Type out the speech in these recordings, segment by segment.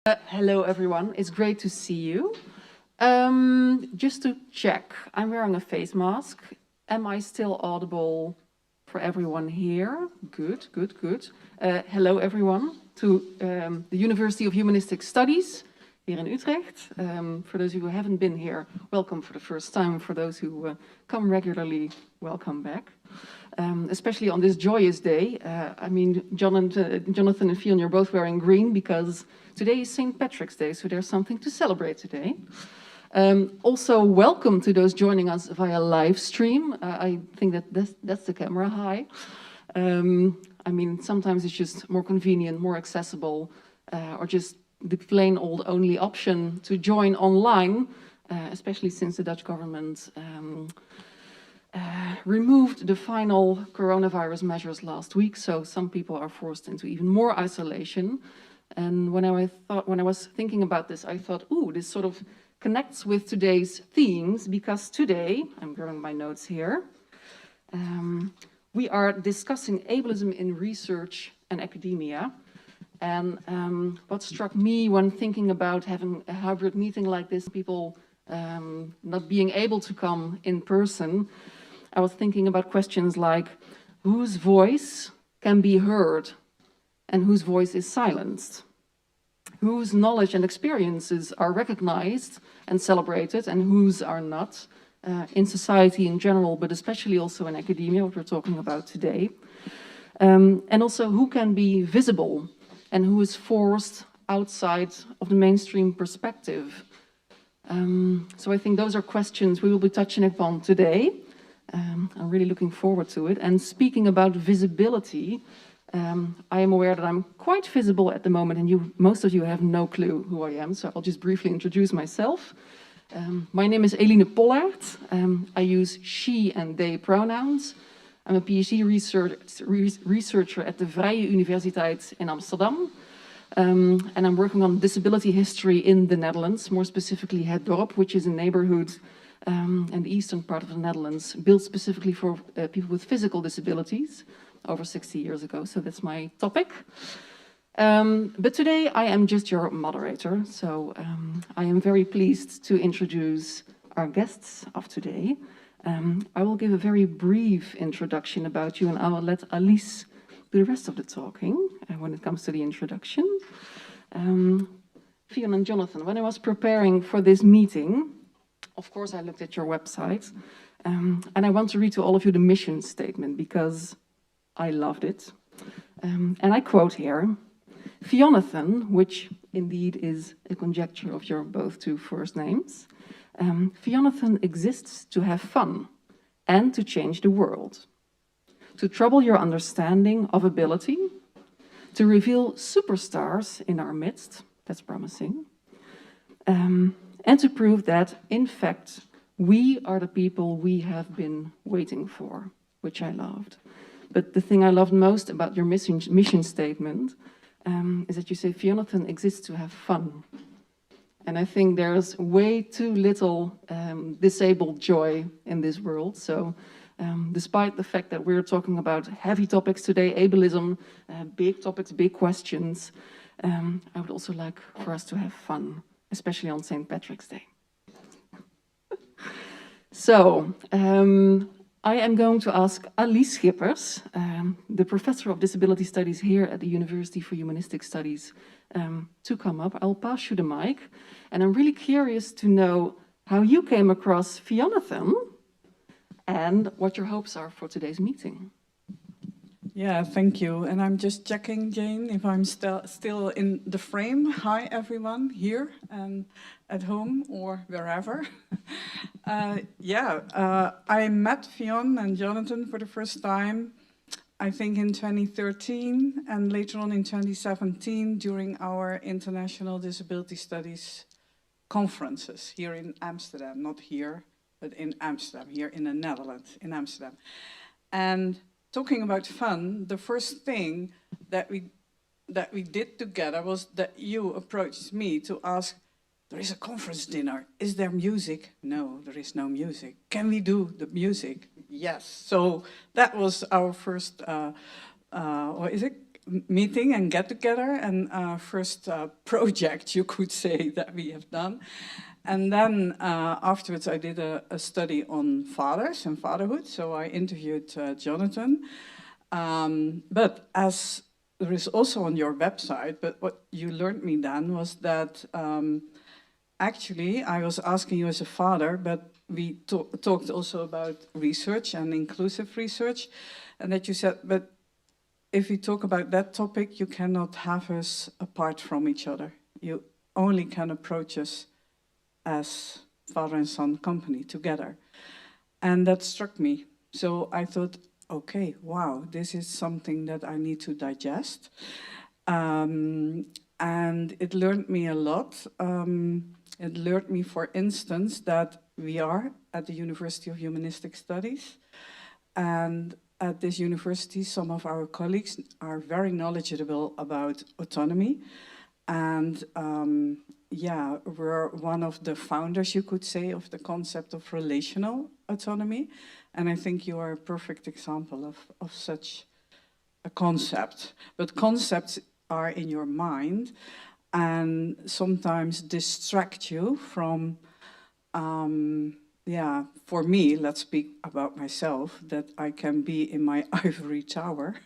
Hello everyone, it's great to see you. Just to check, I'm wearing a face mask. Am I still audible for everyone here? Good, good, good. Hello everyone to the University of Humanistic Studies here in Utrecht. For those who haven't been here, welcome for the first time. For those who come regularly, welcome back. Especially on this joyous day. I mean, Jonathan and Fionn, you're both wearing green because today is St. Patrick's Day, so there's something to celebrate today. Also, welcome to those joining us via live stream. I think that's the camera. Hi. I mean, sometimes it's just more convenient, more accessible, or just the plain old only option to join online, especially since the Dutch government removed the final coronavirus measures last week, so some people are forced into even more isolation. And when I was thinking about this, I thought, ooh, this sort of connects with today's themes, because today, I'm grabbing my notes here, we are discussing ableism in research and academia. And what struck me when thinking about having a hybrid meeting like this, people not being able to come in person, I was thinking about questions like, whose voice can be heard and whose voice is silenced? Whose knowledge and experiences are recognized and celebrated and whose are not, in society in general, but especially also in academia, what we're talking about today. And also who can be visible and who is forced outside of the mainstream perspective. So I think those are questions we will be touching upon today. I'm really looking forward to it. And speaking about visibility, I am aware that I'm quite visible at the moment, and most of you have no clue who I am, so I'll just briefly introduce myself. My name is Eline Pollard. I use she and they pronouns. I'm a PhD researcher at the Vrije Universiteit in Amsterdam. And I'm working on disability history in the Netherlands, more specifically Het Dorp, which is a neighborhood in the eastern part of the Netherlands, built specifically for people with physical disabilities over 60 years ago. So that's my topic. But today I am just your moderator. So I am very pleased to introduce our guests of today. I will give a very brief introduction about you, and I will let Alice do the rest of the talking when it comes to the introduction. Fionn and Jonathan, when I was preparing for this meeting, of course, I looked at your website, and I want to read to all of you the mission statement because I loved it. And I quote here, Fionnathan, which indeed is a conjecture of your both two first names, Fionnathan exists to have fun and to change the world, to trouble your understanding of ability, to reveal superstars in our midst, that's promising, and to prove that, in fact, we are the people we have been waiting for, which I loved. But the thing I loved most about your mission statement is that you say Fionnathan exists to have fun. And I think there's way too little disabled joy in this world. So despite the fact that we're talking about heavy topics today, ableism, big topics, big questions, I would also like for us to have fun, especially on St. Patrick's Day. So, I am going to ask Alice Schippers, the Professor of Disability Studies here at the University for Humanistic Studies, to come up. I'll pass you the mic, and I'm really curious to know how you came across Fionnathan and what your hopes are for today's meeting. Yeah, thank you. And I'm just checking, Jane, if I'm still in the frame. Hi, everyone, here and at home or wherever. I met Fionn and Jonathan for the first time, I think in 2013, and later on in 2017 during our International Disability Studies conferences here in Amsterdam, not here, but in Amsterdam, here in the Netherlands, in Amsterdam. And talking about fun, the first thing that we did together was that you approached me to ask, there is a conference dinner, is there music? No, there is no music. Can we do the music? Yes. So that was our first, meeting and get together and first project, you could say, that we have done. And then afterwards I did a study on fathers and fatherhood. So I interviewed Jonathan. But as there is also on your website, but what you learned me then was that actually I was asking you as a father, but we talked also about research and inclusive research, and that you said, but if we talk about that topic, you cannot have us apart from each other. You only can approach us as father and son company together. And that struck me. So I thought, okay, wow, this is something that I need to digest. And it learned me a lot. It learned me, for instance, that we are at the University of Humanistic Studies. And at this university, some of our colleagues are very knowledgeable about autonomy. And yeah, we're one of the founders, you could say, of the concept of relational autonomy. And I think you are a perfect example of such a concept. But concepts are in your mind and sometimes distract you from, yeah, for me, let's speak about myself, that I can be in my ivory tower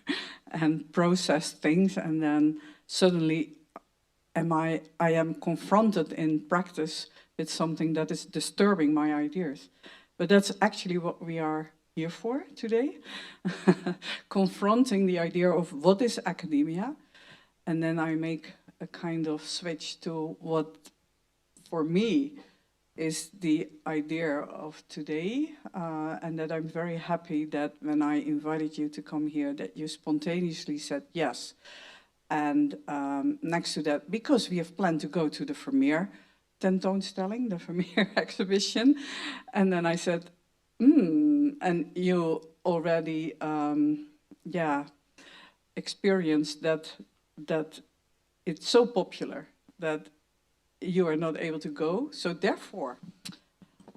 and process things, and then suddenly I am confronted in practice with something that is disturbing my ideas. But that's actually what we are here for today, confronting the idea of what is academia, and then I make a kind of switch to what, for me, is the idea of today, and that I'm very happy that when I invited you to come here, that you spontaneously said yes. And next to that, because we have planned to go to the Vermeer tentoonstelling, the Vermeer exhibition, and then I said, and you already, yeah, experienced that it's so popular that you are not able to go. So therefore,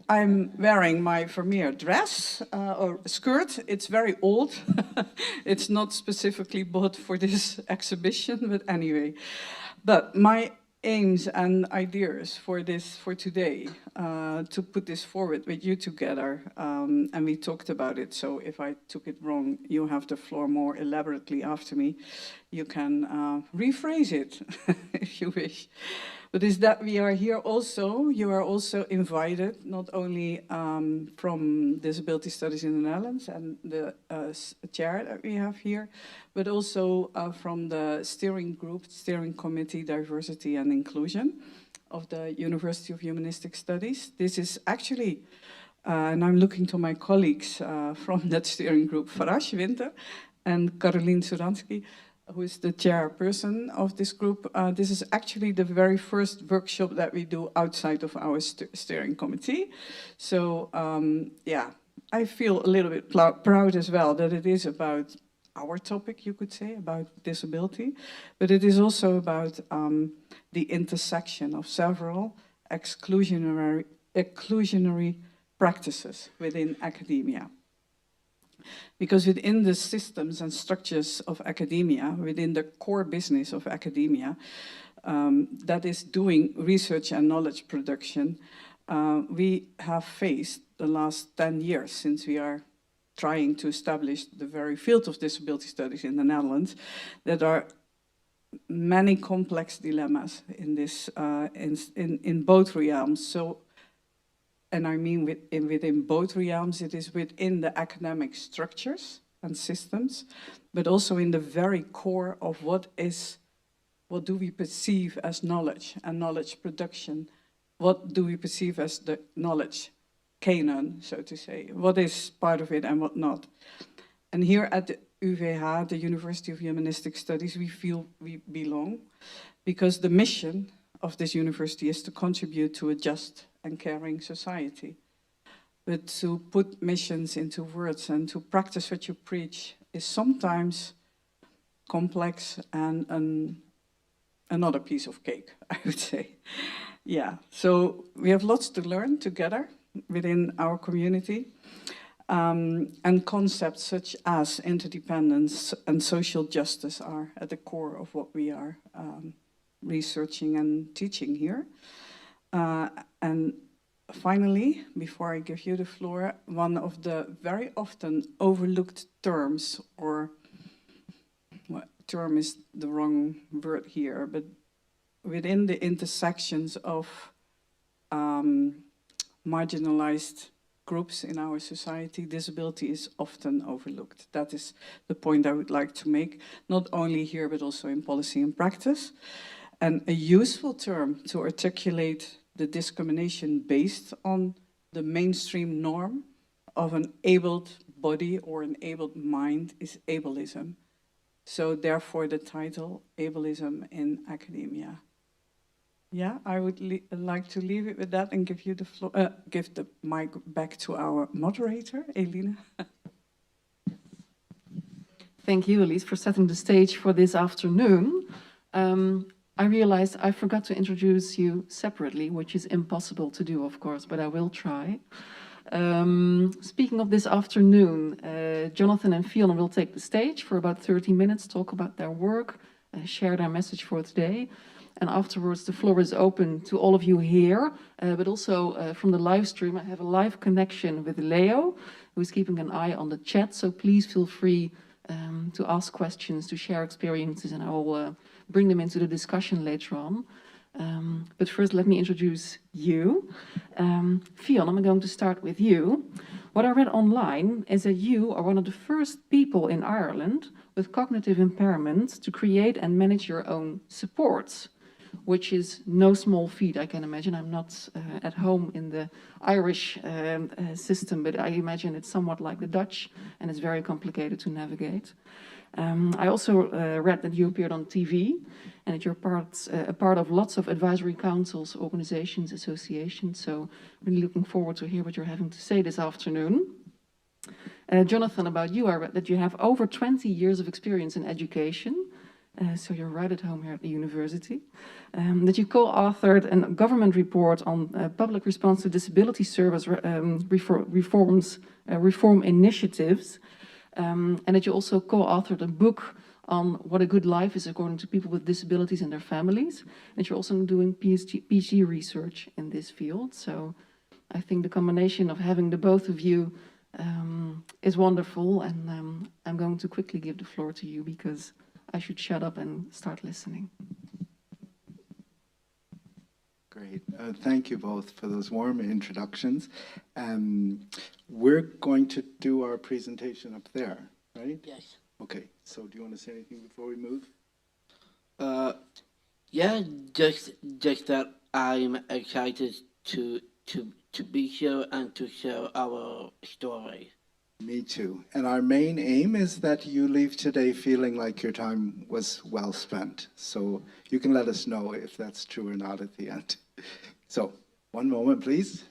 I'm wearing my Vermeer dress or skirt. It's very old. It's not specifically bought for this exhibition, but anyway. But my aims and ideas for today, to put this forward with you together, and we talked about it, so if I took it wrong, you have the floor more elaborately after me. You can rephrase it if you wish. But is that we are here also, you are also invited, not only from Disability Studies in the Netherlands and the chair that we have here, but also from the steering committee, Diversity and Inclusion of the University of Humanistic Studies. This is actually, and I'm looking to my colleagues from that steering group, Farage Winter and Caroline Suransky, who is the chairperson of this group. This is actually the very first workshop that we do outside of our steering committee. So yeah, I feel a little bit proud as well that it is about our topic, you could say, about disability, but it is also about the intersection of several exclusionary practices within academia. Because within the systems and structures of academia, within the core business of academia, that is doing research and knowledge production, we have faced the last 10 years since we are trying to establish the very field of disability studies in the Netherlands, that are many complex dilemmas in this, in both realms. So, and I mean within both realms, it is within the academic structures and systems, but also in the very core of what do we perceive as knowledge and knowledge production? What do we perceive as the knowledge canon, so to say? What is part of it and what not? And here at the UVH, the University of Humanistic Studies, we feel we belong, because the mission of this university is to contribute to a just and caring society. But to put missions into words and to practice what you preach is sometimes complex and another piece of cake, I would say. Yeah, so we have lots to learn together within our community. And concepts such as interdependence and social justice are at the core of what we are researching and teaching here. And finally, before I give you the floor, one of the very often overlooked terms, or well, term is the wrong word here, but within the intersections of marginalized groups in our society, disability is often overlooked. That is the point I would like to make, not only here, but also in policy and practice. And a useful term to articulate the discrimination based on the mainstream norm of an abled body or an abled mind is ableism. So therefore the title, Ableism in Academia. Yeah, I would like to leave it with that and give you the floor, give the mic back to our moderator, Eline. Thank you, Elise, for setting the stage for this afternoon. I realized I forgot to introduce you separately, which is impossible to do, of course, but I will try. Speaking of this afternoon, Jonathan and Fionn will take the stage for about 30 minutes, talk about their work, share their message for today. And afterwards, the floor is open to all of you here, but also from the live stream. I have a live connection with Leo, who is keeping an eye on the chat. So please feel free to ask questions, to share experiences, and I will bring them into the discussion later on. But first, let me introduce you. Fionn, I'm going to start with you. What I read online is that you are one of the first people in Ireland with cognitive impairment to create and manage your own supports, which is no small feat, I can imagine. I'm not at home in the Irish system, but I imagine it's somewhat like the Dutch, and it's very complicated to navigate. I also read that you appeared on TV, and that you're a part of lots of advisory councils, organizations, associations, so really looking forward to hear what you're having to say this afternoon. Jonathan, about you, I read that you have over 20 years of experience in education, so you're right at home here at the university, that you co-authored a government report on public response to disability service reform initiatives, and that you also co-authored a book on what a good life is according to people with disabilities and their families, and that you're also doing PhD research in this field. So I think the combination of having the both of you is wonderful, and I'm going to quickly give the floor to you because I should shut up and start listening. Great. Thank you both for those warm introductions. We're going to do our presentation up there, right? Yes. Okay. So do you want to say anything before we move? Yeah, just that I'm excited to be here and to share our story. Me too. And our main aim is that you leave today feeling like your time was well spent. So you can let us know if that's true or not at the end. So, one moment, please.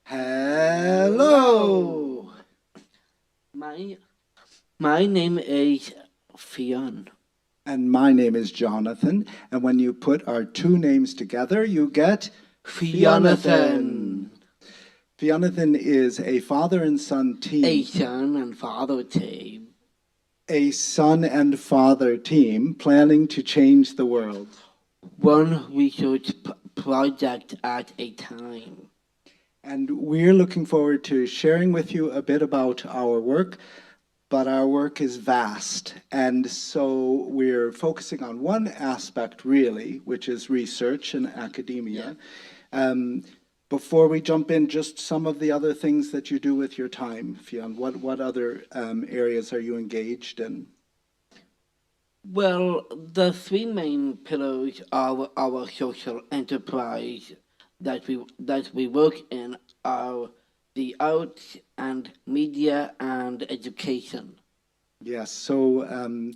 Hello. My name is Fionn. And my name is Jonathan. And when you put our two names together, you get Fionnathan. Fionnathan is a father and son team. A son and father team. A son and father team planning to change the world. One research project at a time. And we're looking forward to sharing with you a bit about our work, but our work is vast. And so we're focusing on one aspect really, which is research and academia. Yeah. Before we jump in, just some of the other things that you do with your time, Fionn. What other areas are you engaged in? Well, the three main pillars of our social enterprise that we work in are the arts and media and education. Yes, so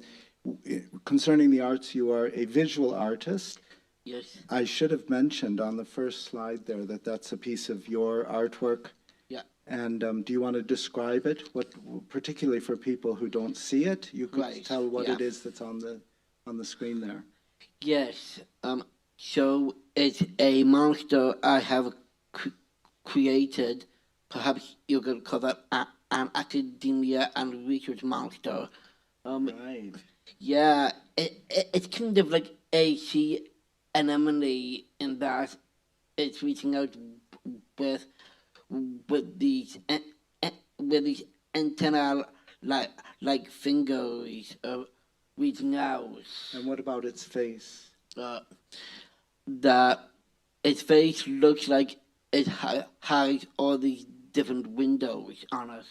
concerning the arts, you are a visual artist. Yes. I should have mentioned on the first slide there that that's a piece of your artwork. Yeah. And do you want to describe it? What, particularly for people who don't see it, you could Right, tell what yeah. it is that's on the screen there. Yes. So it's a monster I have created. Perhaps you could call that an academia and research monster. Right. Yeah, it's kind of like a sea anemone in that it's reaching out with these with these antenna like fingers reaching out. And what about its face? That its face looks like it has all these different windows on it.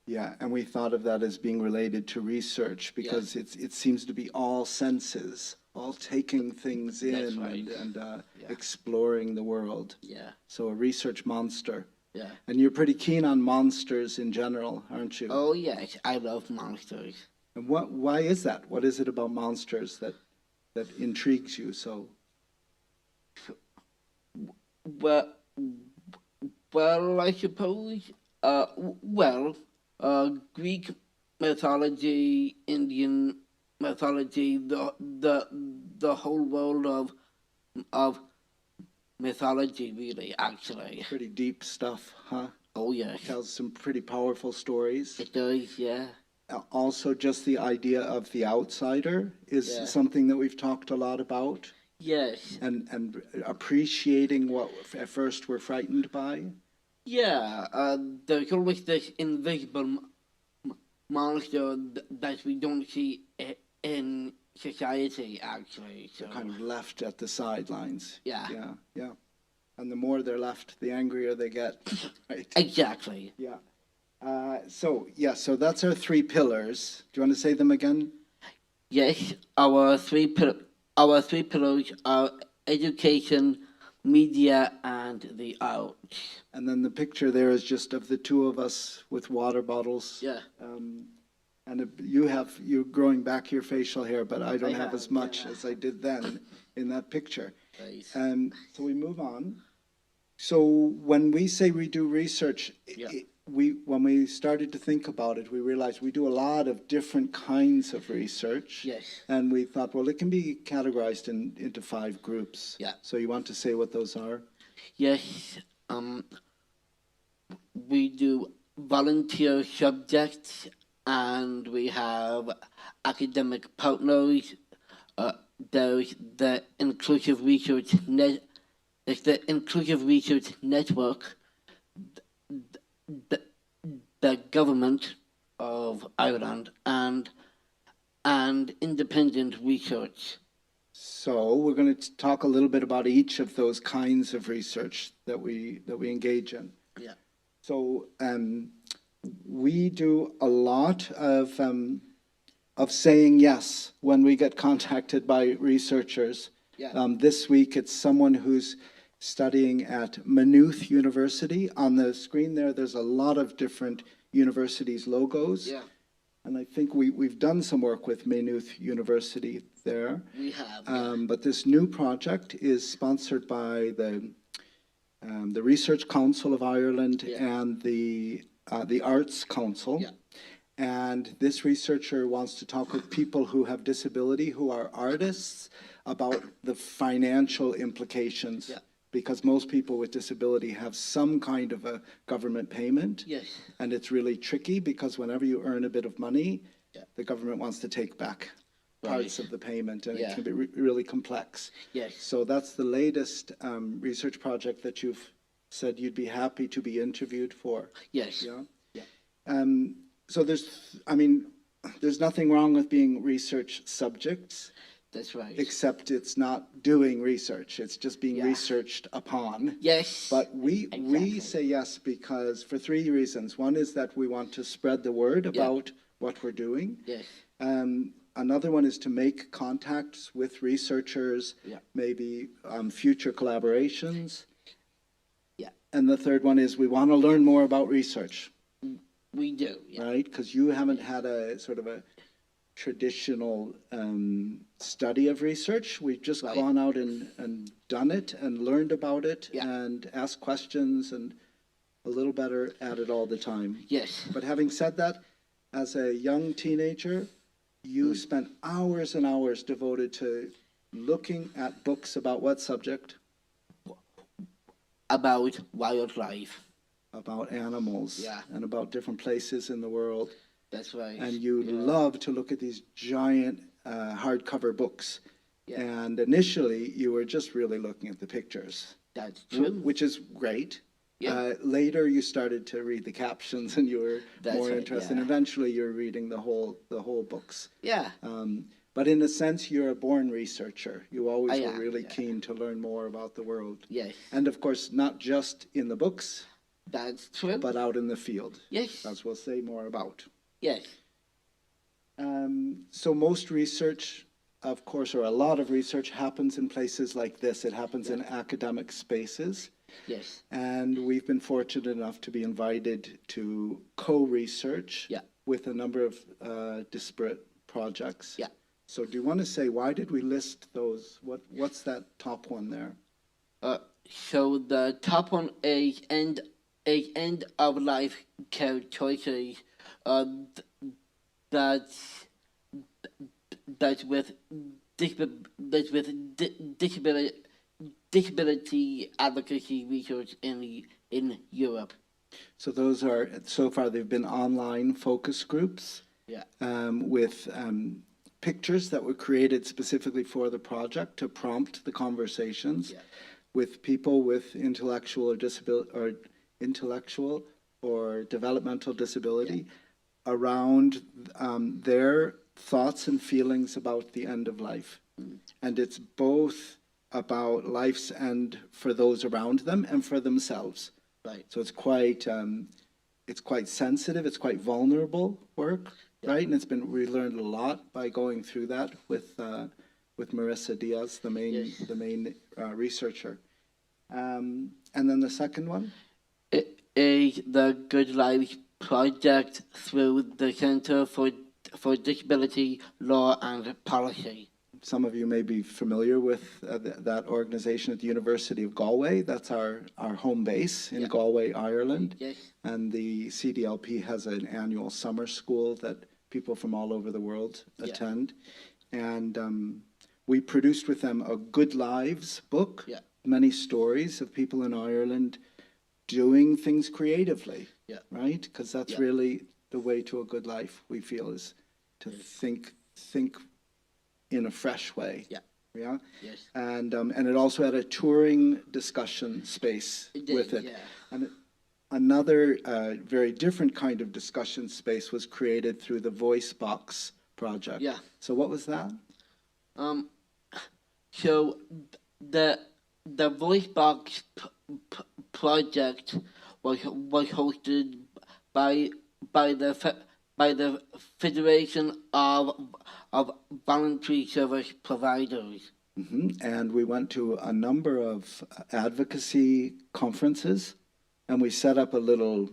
Yeah, and we thought of that as being related to research because it seems to be all senses, all taking things in That's right. and exploring the world. Yeah, So a research monster. yeah. And you're pretty keen on monsters in general, aren't you? Oh yes, I love monsters. And why is that? What is it about monsters that intrigues you so? Well, I suppose. Greek mythology, Indian mythology, the whole world of mythology, really, actually. Pretty deep stuff, huh? Oh yes, Tells some pretty powerful stories. it does. Yeah. Also, just the idea of the outsider is Yeah. something that we've talked a lot about. Yes. And appreciating what at first we're frightened by. Yeah. There's always this invisible monster that we don't see in society, actually. So. They're kind of left at the sidelines. Yeah. Yeah. And the more they're left, the angrier they get. Right. Exactly. Yeah. So that's our three pillars. Do you want to say them again? Yes, our three pillars are education, media, and the arts. And then the picture there is just of the two of us with water bottles. Yeah. And you're growing back your facial hair, but I don't I have as have, much yeah. as I did then in that picture. Right. So we move on. So when we say we do research, Yeah. when we started to think about it, we realized we do a lot of different kinds of research. Yes. And we thought, well, it can be categorized into 5 groups. Yeah. So you want to say what those are? Yes. We do volunteer subjects, and we have academic partners. There's the inclusive research network. The government of Ireland and independent research. So we're going to talk a little bit about each of those kinds of research that we engage in. Yeah. So we do a lot of saying yes when we get contacted by researchers. Yeah. This week it's someone who's studying at Maynooth University. On the screen there's a lot of different universities' logos. Yeah. And I think we've done some work with Maynooth University there. We have. But this new project is sponsored by the Research Council of Ireland and the Arts Council. Yeah. And this researcher wants to talk with people who have disability, who are artists, about the financial implications. Yeah. Because most people with disability have some kind of a government payment. Yes. And it's really tricky because whenever you earn a bit of money, Yeah. the government wants to take back parts of the payment, and Yeah. it can be really complex. Yes. So that's the latest research project that you've said you'd be happy to be interviewed for. Yes. Yeah. Yeah. So there's nothing wrong with being research subjects, That's right. except it's not doing research. It's just being Yeah. researched upon. Yes. But we Exactly. say yes because for 3 reasons. One is that we want to spread the word about what we're doing. Yes. Another one is to make contacts with researchers, Yeah. maybe future collaborations. And the third one is we want to learn more about research, We do, yeah. right? Because you haven't had a sort of a traditional study of research. We've just Right. gone out and done it and learned about it Yeah. and asked questions and a little better at it all the time. Yes, But having said that, as a young teenager, you spent hours and hours devoted to looking at books about what subject? about wildlife. About animals Yeah. and about different places in the world. That's right. And you Yeah. love to look at these giant hardcover books. Yeah. And initially, you were just really looking at the pictures, That's true. which is great. Yeah. Later, you started to read the captions, and you were That's more right, interested. yeah. And eventually, you're reading the whole books. Yeah, But in a sense, you're a born researcher. You always I were am, really yeah. keen to learn more about the world. yes, And of course, not just in the books, that's true. but out in the field, Yes, as we'll say more about. yes, So most research, of course, or a lot of research happens in places like this. It happens in academic spaces. yes, And we've been fortunate enough to be invited to co-research Yeah. with a number of disparate projects. Yeah. So do you want to say, why did we list those? What's that top one there? so the top one is end of life care choices. That's with disability advocacy research in Europe. So those are, so far they've been online focus groups. Yeah. With pictures that were created specifically for the project to prompt the conversations Yeah. with people with intellectual or developmental disability around their thoughts and feelings about the end of life. And it's both about life's end for those around them and for themselves. Right. So it's quite sensitive, it's quite vulnerable work, right? And we learned a lot by going through that with Marissa Diaz, the main researcher. And then the second one? It is the Good Lives Project through the Centre for Disability Law and Policy. Some of you may be familiar with that organization at the University of Galway. That's our home base in Galway, Ireland. Yes. And the CDLP has an annual summer school that people from all over the world attend. And we produced with them a Good Lives book, many stories of people in Ireland doing things creatively, right? Because that's really the way to a good life, we feel, is to think in a fresh way. Yeah. Yeah. Yes. And it also had a touring discussion space with it. Yeah. And another very different kind of discussion space was created through the Voice Box project. Yeah. So what was that? So the VoiceBox project was hosted by the Federation of Voluntary Service Providers. And we went to a number of advocacy conferences, and we set up a little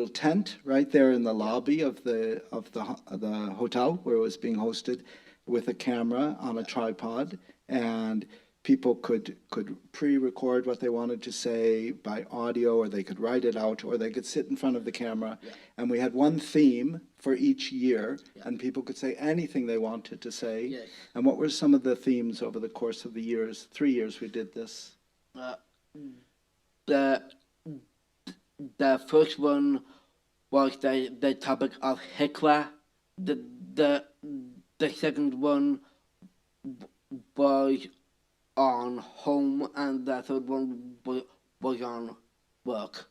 tent right there in the lobby of the hotel where it was being hosted, with a camera on a tripod, and people could pre-record what they wanted to say by audio, or they could write it out, or they could sit in front of the camera. And we had one theme for each year, and people could say anything they wanted to say. Yes. And what were some of the themes over the course of the 3 years we did this? The first one was the topic of HICWA. The second one was on home, and the third one was on work.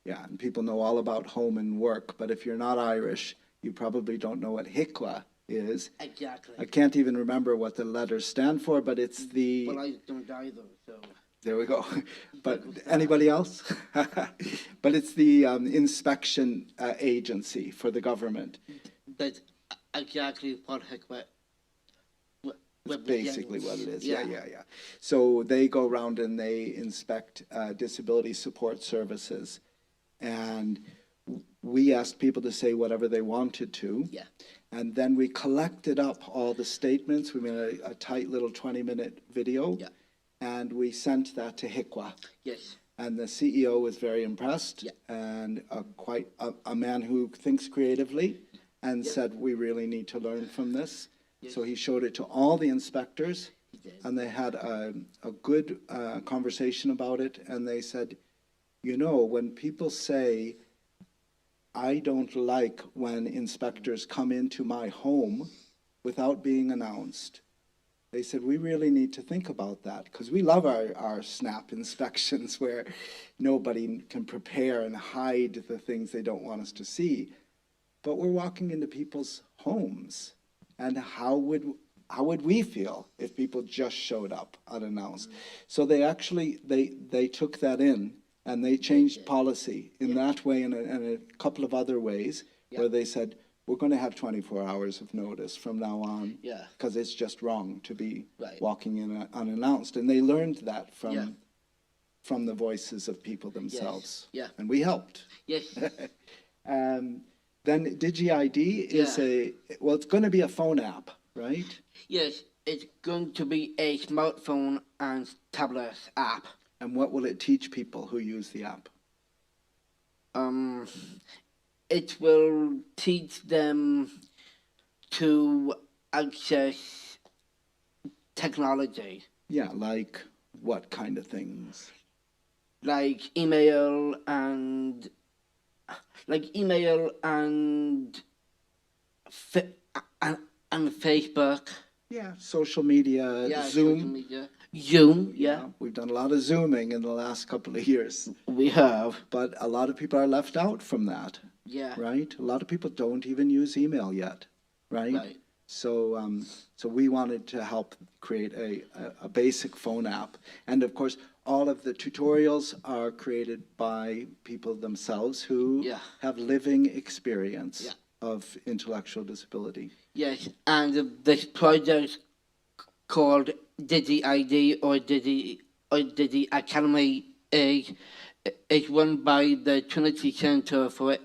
Yeah, and people know all about home and work, but if you're not Irish, you probably don't know what HICWA is. Exactly. I can't even remember what the letters stand for, but it's the... Well, I don't either, so... There we go. But anybody else? But it's the inspection agency for the government. That's exactly what HICWA That's Represent- basically what it is. yeah. Yeah. So they go around and they inspect disability support services. And we asked people to say whatever they wanted to. Yeah. And then we collected up all the statements. We made a tight little 20-minute video. Yeah. And we sent that to HICWA. Yes. And the CEO was very impressed. Yeah. And quite a man who thinks creatively and said, we really need to learn from this. Yes. So he showed it to all the inspectors. He did. And they had a good conversation about it. And they said, you know, when people say, I don't like when inspectors come into my home without being announced, they said, we really need to think about that, because we love our SNAP inspections where nobody can prepare and hide the things they don't want us to see. But we're walking into people's homes, and how would we feel if people just showed up unannounced? So they actually, they took that in, and they changed policy in that way and a couple of other ways, where they said, we're going to have 24 hours of notice from now on, because it's just wrong to be walking in unannounced. And they learned that from the voices of people themselves. Yeah. And we helped. Yes. Then DigiID is it's going to be a phone app, right? Yes, it's going to be a smartphone and tablet app. And what will it teach people who use the app? It will teach them to access technology, Yeah, like what kind of things? like email and Facebook. Yeah, social media, Yeah, Zoom. social media. Zoom, yeah, We've done a lot of Zooming in the last couple of years, we have. but a lot of people are left out from that, Yeah, right? A lot of people don't even use email yet, right? right. So, so we wanted to help create a basic phone app. And of course, all of the tutorials are created by people themselves who have living experience of intellectual disability. Yes, and this project called DigiID or Digi Academy is run by the Trinity Centre for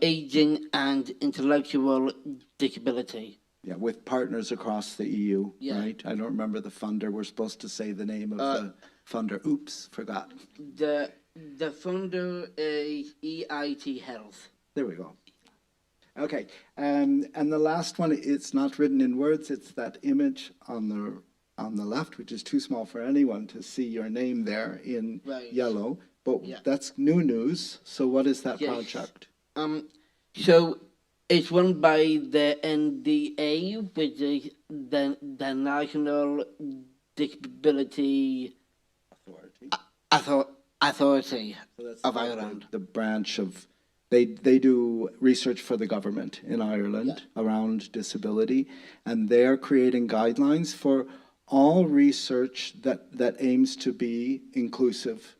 Aging and Intellectual Disability. Yeah, with partners across the EU, right? I don't remember the funder. We're supposed to say the name of the funder. Oops, forgot. The funder is EIT Health. There we go. Okay, and the last one, it's not written in words. It's that image on the left, which is too small for anyone to see your name there in yellow. But that's new news. So what is that project? So it's run by the NDA, which is the National Disability Authority So that's of Ireland. The branch of, they do research for the government in Ireland around disability, and they're creating guidelines for all research that aims to be inclusive,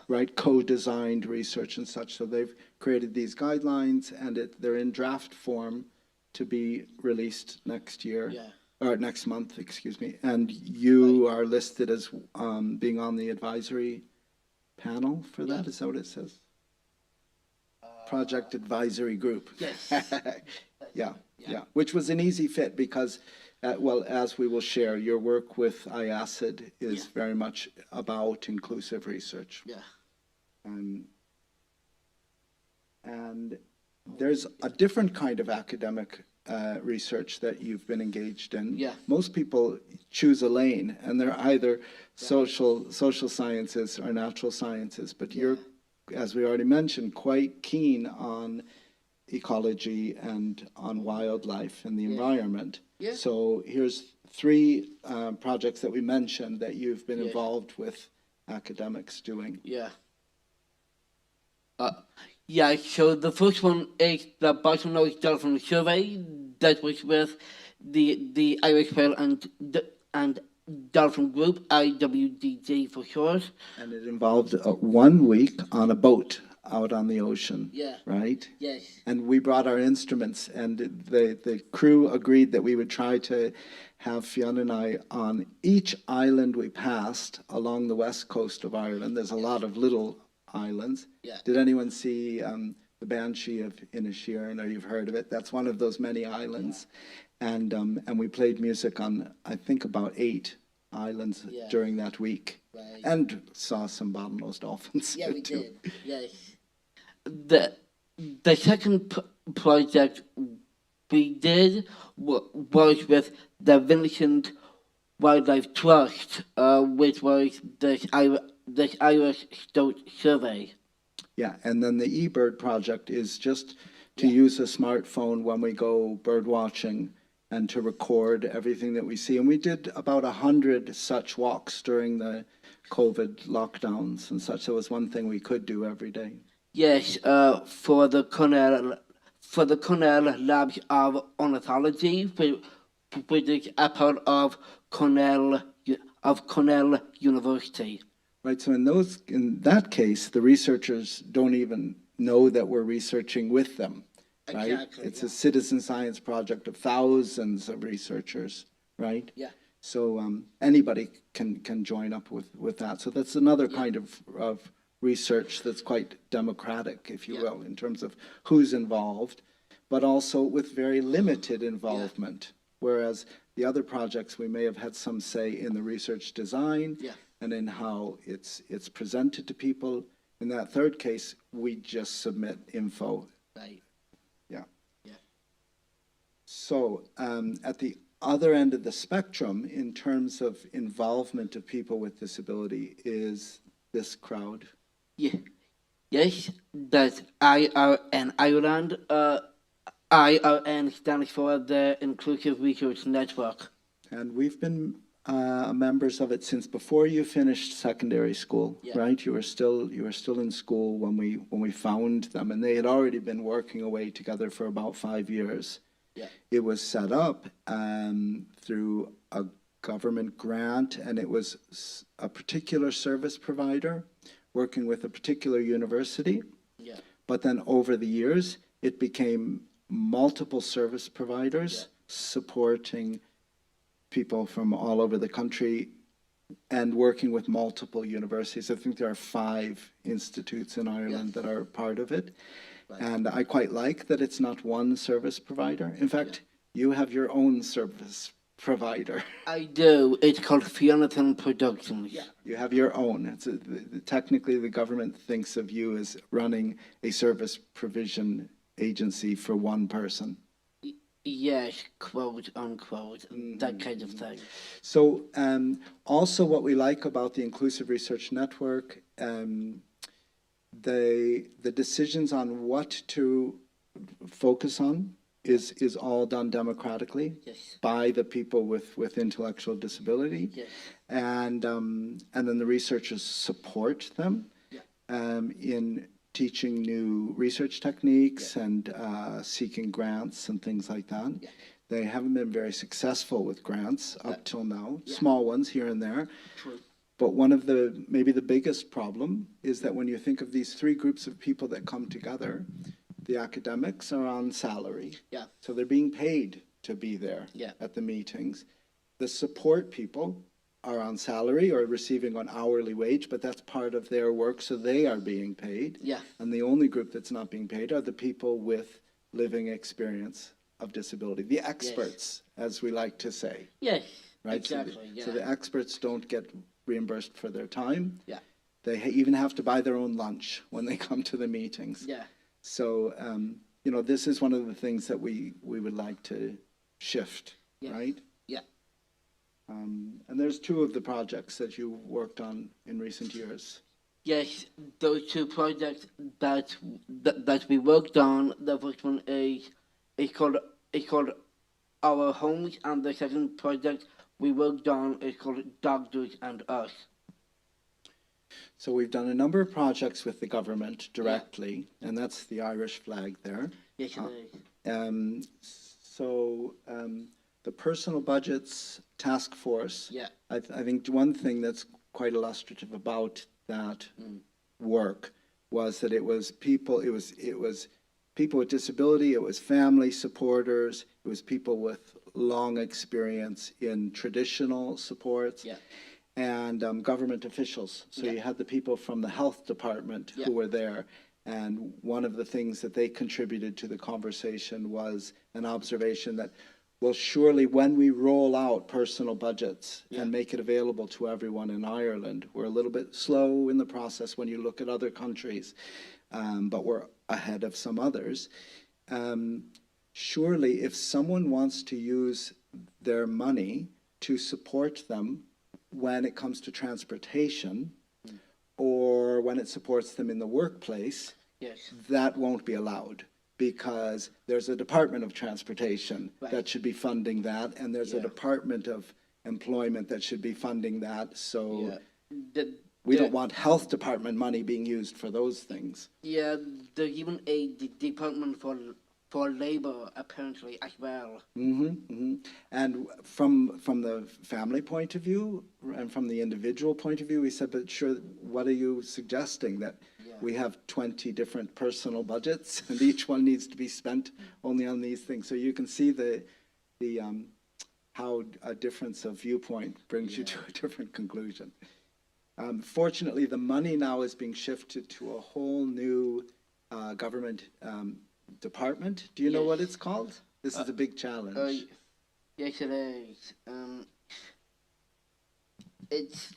right? Co-designed research and such. So they've created these guidelines, and they're in draft form to be released next year. Or next month, excuse me. And you are listed as being on the advisory panel for that. Is that what it says? Project Advisory Group. Yes. Yeah. Which was an easy fit because, well, as we will share, your work with IACID is very much about inclusive research. And there's a different kind of academic research that you've been engaged in. Most people choose a lane, and they're either social sciences or natural sciences, but you're, as we already mentioned, quite keen on ecology and on wildlife and the environment. So here's 3 projects that we mentioned that you've been involved with academics doing. So the first one is the bottlenose dolphin survey that was with the Irish Whale and Dolphin Group, IWDG for short. And it involved 1 week on a boat out on the ocean. Yeah. Right? Yes. And we brought our instruments, and the crew agreed that we would try to have Fionn and I on each island we passed along the west coast of Ireland. There's a lot of little islands. Yeah. Did anyone see the Banshee of Inisherin, or you've heard of it? That's one of those many islands. And we played music on, I think, about 8 islands during that week. Right. And saw some bottlenose dolphins. Yeah, we too. did. Yes. The second project we did was with the Vincent Wildlife Trust, which was this Irish Stoat survey. Yeah, and then the eBird project is just to use a smartphone when we go bird watching and to record everything that we see. And we did about 100 such walks during the COVID lockdowns and such. That was one thing we could do every day. Yes, for the Cornell Labs of Ornithology, which is a part of Cornell University. Right, so in that case, the researchers don't even know that we're researching with them, right? Exactly, It's a citizen science project of thousands of researchers, right? Yeah. So anybody can join up with that. So that's another kind of research that's quite democratic, if you will, in terms of who's involved, but also with very limited involvement. Whereas the other projects, we may have had some say in the research design and in how it's presented to people. In that third case, we just submit info. Right. Yeah. Yeah. So at the other end of the spectrum, in terms of involvement of people with disability, is this crowd. Yeah. Yes, that's IRN Ireland. IRN stands for the Inclusive Research Network. And we've been members of it since before you finished secondary school, right? You were still in school when we found them, and they had already been working away together for about 5 years. Yeah. It was set up through a government grant, and it was a particular service provider working with a particular university. Yeah. But then over the years, it became multiple service providers supporting people from all over the country and working with multiple universities. I think there are 5 institutes in Ireland that are part of it. Right. And I quite like that it's not one service provider. In fact, you have your own service provider. I do. It's called Fionnathan Productions. Yeah. You have your own. It's technically, the government thinks of you as running a service provision agency for one person. Yes, quote unquote, that kind of thing. So also what we like about the Inclusive Research Network, the decisions on what to focus on is all done democratically by the people with intellectual disability. Yes. And then the researchers support them in teaching new research techniques and seeking grants and things like that. Yeah. They haven't been very successful with grants up till now, small ones here and there. True. But one of maybe the biggest problem is that when you think of these 3 groups of people that come together, the academics are on salary. Yeah. So they're being paid to be there at the meetings. The support people are on salary or receiving an hourly wage, but that's part of their work, so they are being paid. Yeah. And the only group that's not being paid are the people with living experience of disability, the experts, as we like to say. Yes, right? exactly. So the experts don't get reimbursed for their time. Yeah. They even have to buy their own lunch when they come to the meetings. Yeah. So, this is one of the things that we would like to shift, right? And there's 2 of the projects that you worked on in recent years. Yes, those 2 projects that we worked on. The first one is called Our Homes, and the second project we worked on is called Doctors and Us. So we've done a number of projects with the government directly, and that's the Irish flag there. Yes, it is. The Personal Budgets Task Force, I think one thing that's quite illustrative about that work was that it was people with disability, it was family supporters, it was people with long experience in traditional supports, Yeah. and government officials. So you had the people from the health department who were there, and one of the things that they contributed to the conversation was an observation that, well, surely when we roll out personal budgets and make it available to everyone in Ireland, we're a little bit slow in the process when you look at other countries, but we're ahead of some others. Surely if someone wants to use their money to support them when it comes to transportation, or when it supports them in the workplace, that won't be allowed, because there's a Department of Transportation that should be funding that, and there's a Department of Employment that should be funding that. So we don't want health department money being used for those things. Yeah, there's even a department for labor apparently as well. And from the family point of view and from the individual point of view, we said, but sure, what are you suggesting? That we have 20 different personal budgets and each one needs to be spent only on these things. So you can see the how a difference of viewpoint brings you to a different conclusion. Fortunately, the money now is being shifted to a whole new government department. Do you know what it's called? This is a big challenge. Yes, it is. It's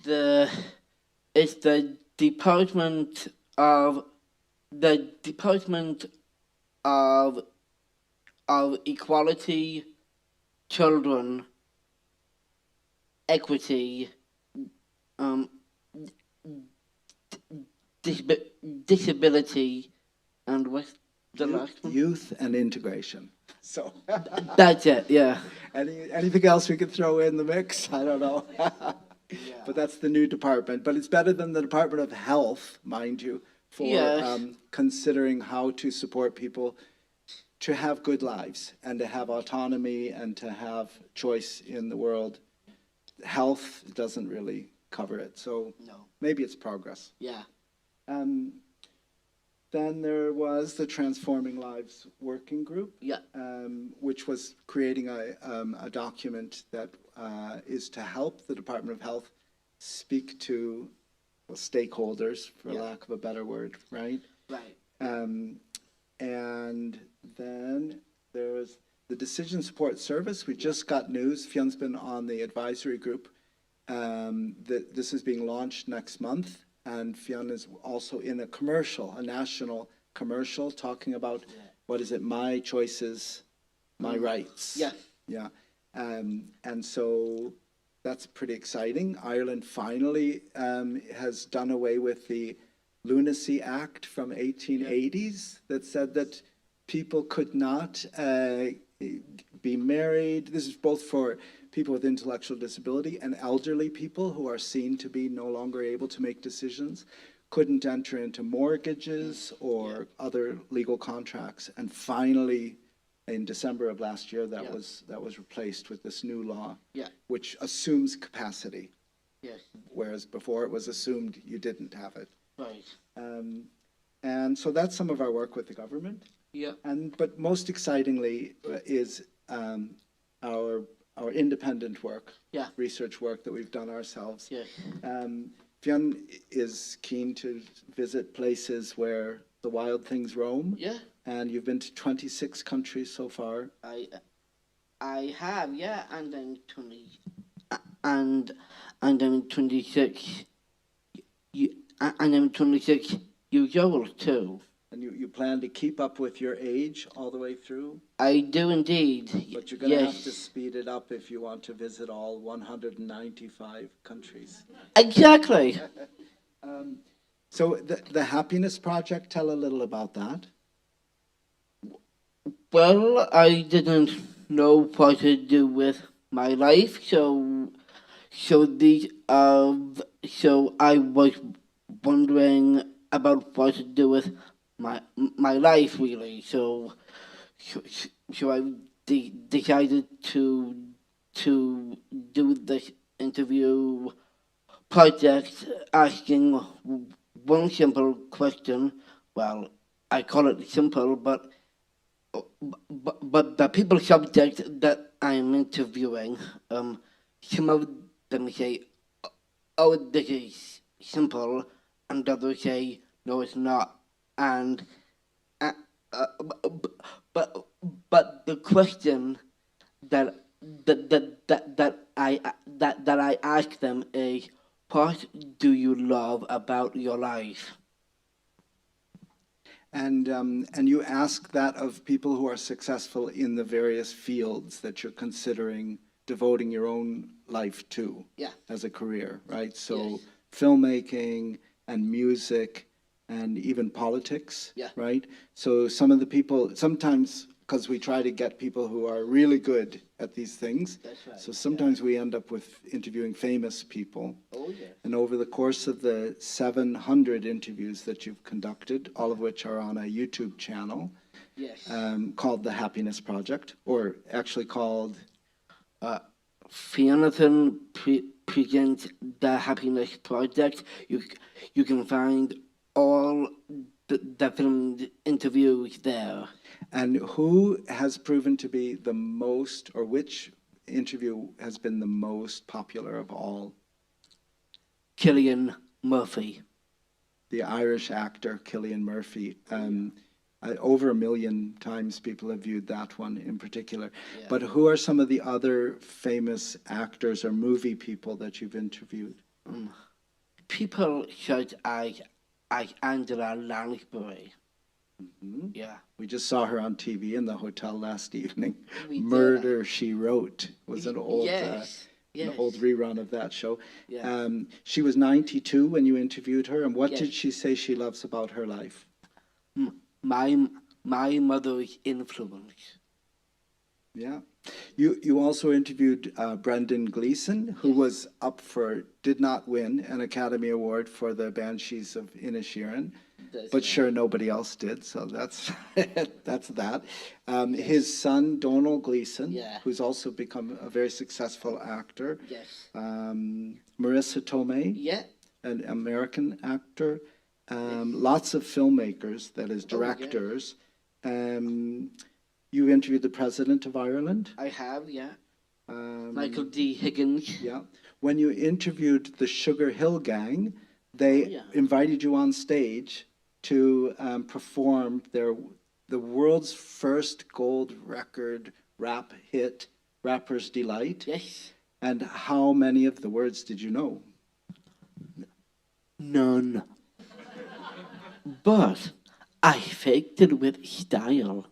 the Department of Equality, Children, Equity, disability, and what's the last one? Youth and integration. So That's it, yeah. anything else we could throw in the mix? I don't know. But that's the new department. But it's better than the Department of Health, mind you, for considering how to support people to have good lives and to have autonomy and to have choice in the world. Health doesn't really cover it, so maybe it's progress. Yeah. Then there was the Transforming Lives Working Group, which was creating a document that is to help the Department of Health speak to stakeholders, for lack of a better word, right? Right. And then there's the Decision Support Service. We just got news. Fionn's been on the advisory group. That this is being launched next month. And Fionn is also in a national commercial, talking about, what is it, my choices, my rights. Yeah. And so that's pretty exciting. Ireland finally has done away with the Lunacy Act from 1880s that said that people could not be married. This is both for people with intellectual disability and elderly people who are seen to be no longer able to make decisions, couldn't enter into mortgages or other legal contracts. And finally, in December of last year, that was replaced with this new law, which assumes capacity. Whereas before it was assumed you didn't have it. Right. And so that's some of our work with the government. But most excitingly is our independent work, research work that we've done ourselves. Fionn is keen to visit places where the wild things roam. And you've been to 26 countries so far. I have, and then 26. And I'm 26 years old too. And you plan to keep up with your age all the way through? I do indeed. But you're going to have to speed it up if you want to visit all 195 countries. Exactly. So the Happiness Project, tell a little about that. Well, I didn't know what to do with my life, so I was wondering about what to do with my life, really. So I decided to do this interview project, asking one simple question. Well, I call it simple, but the people subject that I'm interviewing, some of them say, "Oh, this is simple," and others say, "No, it's not." And but the question that I ask them is, what do you love about your life? And you ask that of people who are successful in the various fields that you're considering devoting your own life to, Yeah. as a career, right? So Yes. filmmaking and music and even politics, Yeah. right? So some of the people, sometimes, because we try to get people who are really good at these things, That's right. so sometimes we end up with interviewing famous people. Oh, yeah. And over the course of the 700 interviews that you've conducted, all of which are on a YouTube channel, Yes. called The Happiness Project, or actually called, Jonathan presents The Happiness Project. You can find all the filmed interviews there. and who has proven to be the most, or which interview has been the most popular of all? Cillian Murphy. The Irish actor Cillian Murphy. Over 1 million times people have viewed that one in particular. Yeah. But who are some of the other famous actors or movie people that you've interviewed? People such as Angela Lansbury. Mm-hmm. Yeah. We just saw her on TV in the hotel last evening. We did. Murder, She Wrote was an old, Yes. an old rerun of that show. Yeah. She was 92 when you interviewed her, and what Yes. did she say she loves about her life? My mother's influence. Yeah. You also interviewed Brendan Gleeson, who was up for, did not win an Academy Award for the Banshees of Inisherin, but sure, nobody else did, so that's that's that. His son, Donald Gleeson, Yeah. who's also become a very successful actor. Yes. Marissa Tomei, Yeah. an American actor. Lots of filmmakers, that is, directors. You interviewed the President of Ireland. I have, yeah. Michael D. Higgins. Yeah. When you interviewed the Sugar Hill Gang, they Oh, yeah. invited you on stage to perform the world's first gold record rap hit, Rapper's Delight. Yes. And how many of the words did you know? None. But I faked it with style.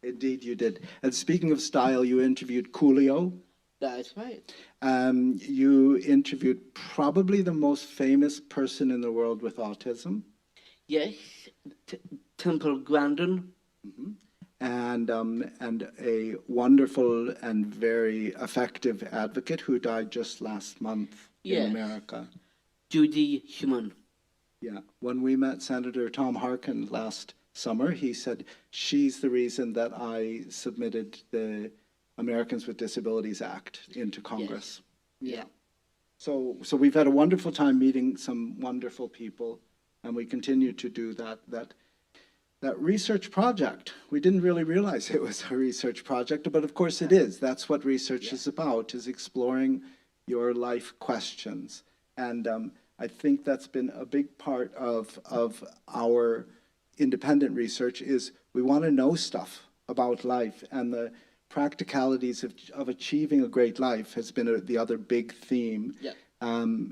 Indeed, you did. And speaking of style, you interviewed Coolio. That's right. You interviewed probably the most famous person in the world with autism. Yes. Temple Grandin. And a wonderful and very effective advocate who died just last month Yes. in America. Judy Human. Yeah. When we met Senator Tom Harkin last summer, he said, she's the reason that I submitted the Americans with Disabilities Act into Congress. Yeah. So we've had a wonderful time meeting some wonderful people, and we continue to do that research project. We didn't really realize it was a research project, but of course it is. That's what research is about, is exploring your life questions. And I think that's been a big part of our independent research, is we want to know stuff about life, and the practicalities of achieving a great life has been the other big theme. Yeah.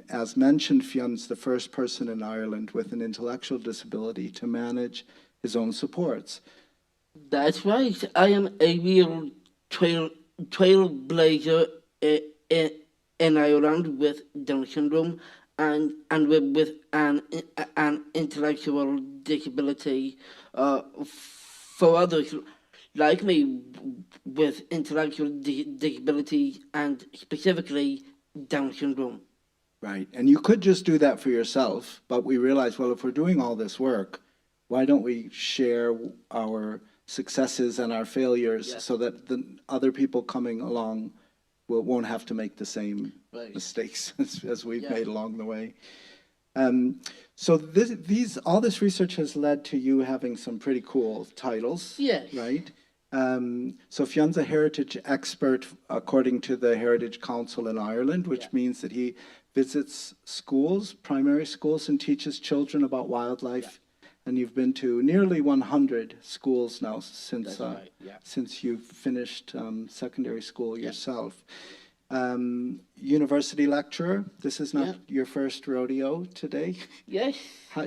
As mentioned, Fionn's the first person in Ireland with an intellectual disability to manage his own supports. That's right. I am a real trailblazer in Ireland with Down syndrome and with an intellectual disability. For others like me with intellectual disability and specifically Down syndrome. Right, and you could just do that for yourself, but we realized, well, if we're doing all this work, why don't we share our successes and our failures so that the other people coming along won't have to make the same mistakes as we've made along the way. So all this research has led to you having some pretty cool titles. Yes. Right? So Fionn's a heritage expert according to the Heritage Council in Ireland, which means that he visits schools, primary schools, and teaches children about wildlife. And you've been to nearly 100 schools now since Right, yeah. since you've finished secondary school yourself. University lecturer. This is not your first rodeo today. Yes.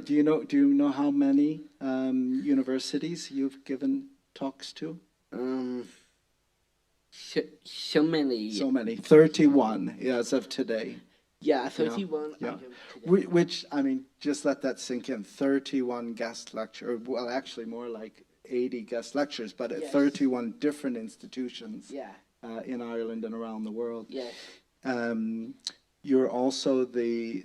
Do you know how many universities you've given talks to? So many. So many. 31 as of today. Yeah, 31. Yeah. Which, I mean, just let that sink in. 31 guest lecture, well, actually more like 80 guest lectures, but at 31 different institutions in Ireland and around the world. Yes. You're also the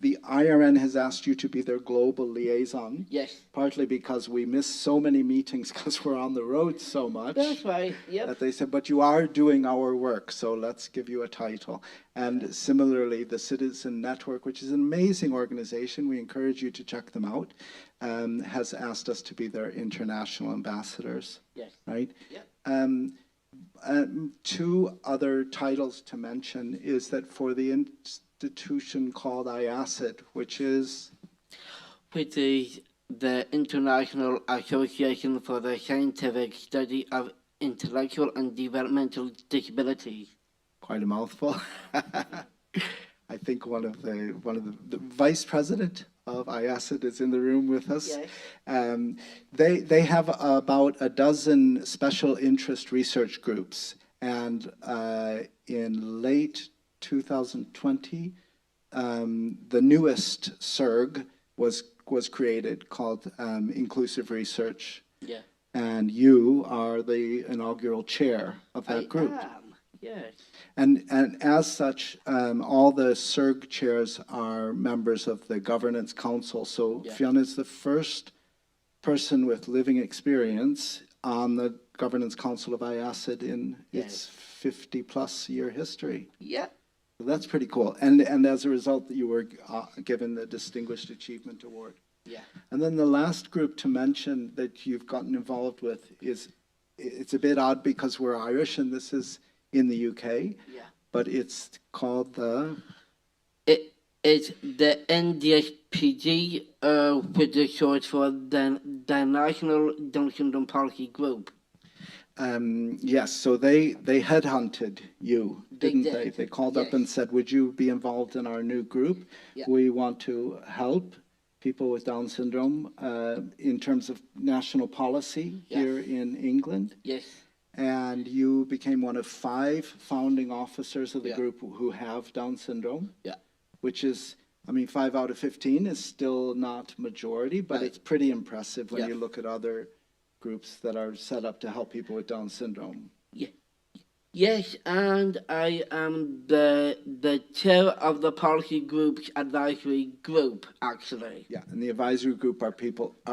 IRN has asked you to be their global liaison. Yes. Partly because we miss so many meetings because we're on the road so much. That's right. Yep. That they said, but you are doing our work, so let's give you a title. And similarly, the Citizen Network, which is an amazing organization, we encourage you to check them out, has asked us to be their international ambassadors. Yes. Right? Yep. Two other titles to mention is that for the institution called IACID, which is the International Association for the Scientific Study of Intellectual and Developmental Disabilities. quite a mouthful. I think one of the vice president of IACID is in the room with us. Yes. They have about a dozen special interest research groups, and in late 2020, the newest CERG was created called Inclusive Research. Yeah. And you are the inaugural chair of that group. I am. Yes. And as such, all the CERG chairs are members of the Governance Council. So Fionn is the first person with living experience on the Governance Council of IACID in its 50-plus year history. Yeah. So that's pretty cool. And as a result, you were given the Distinguished Achievement Award. Yeah. And then the last group to mention that you've gotten involved with is, it's a bit odd because we're Irish and this is in the UK, but it's called the... It's the NDSPG, which is short for the National Down Syndrome Policy Group. Yes, so they headhunted you, didn't they? They called up and said, would you be involved in our new group? Yeah. We want to help people with Down syndrome in terms of national policy here in England. Yes. And you became one of 5 founding officers of the group who have Down syndrome. Yeah. Which is, I mean, 5 out of 15 is still not majority, but it's pretty impressive when you look at other groups that are set up to help people with Down syndrome. Yeah. Yes, and I am the chair of the policy group's advisory group, actually. Yeah, and the advisory group are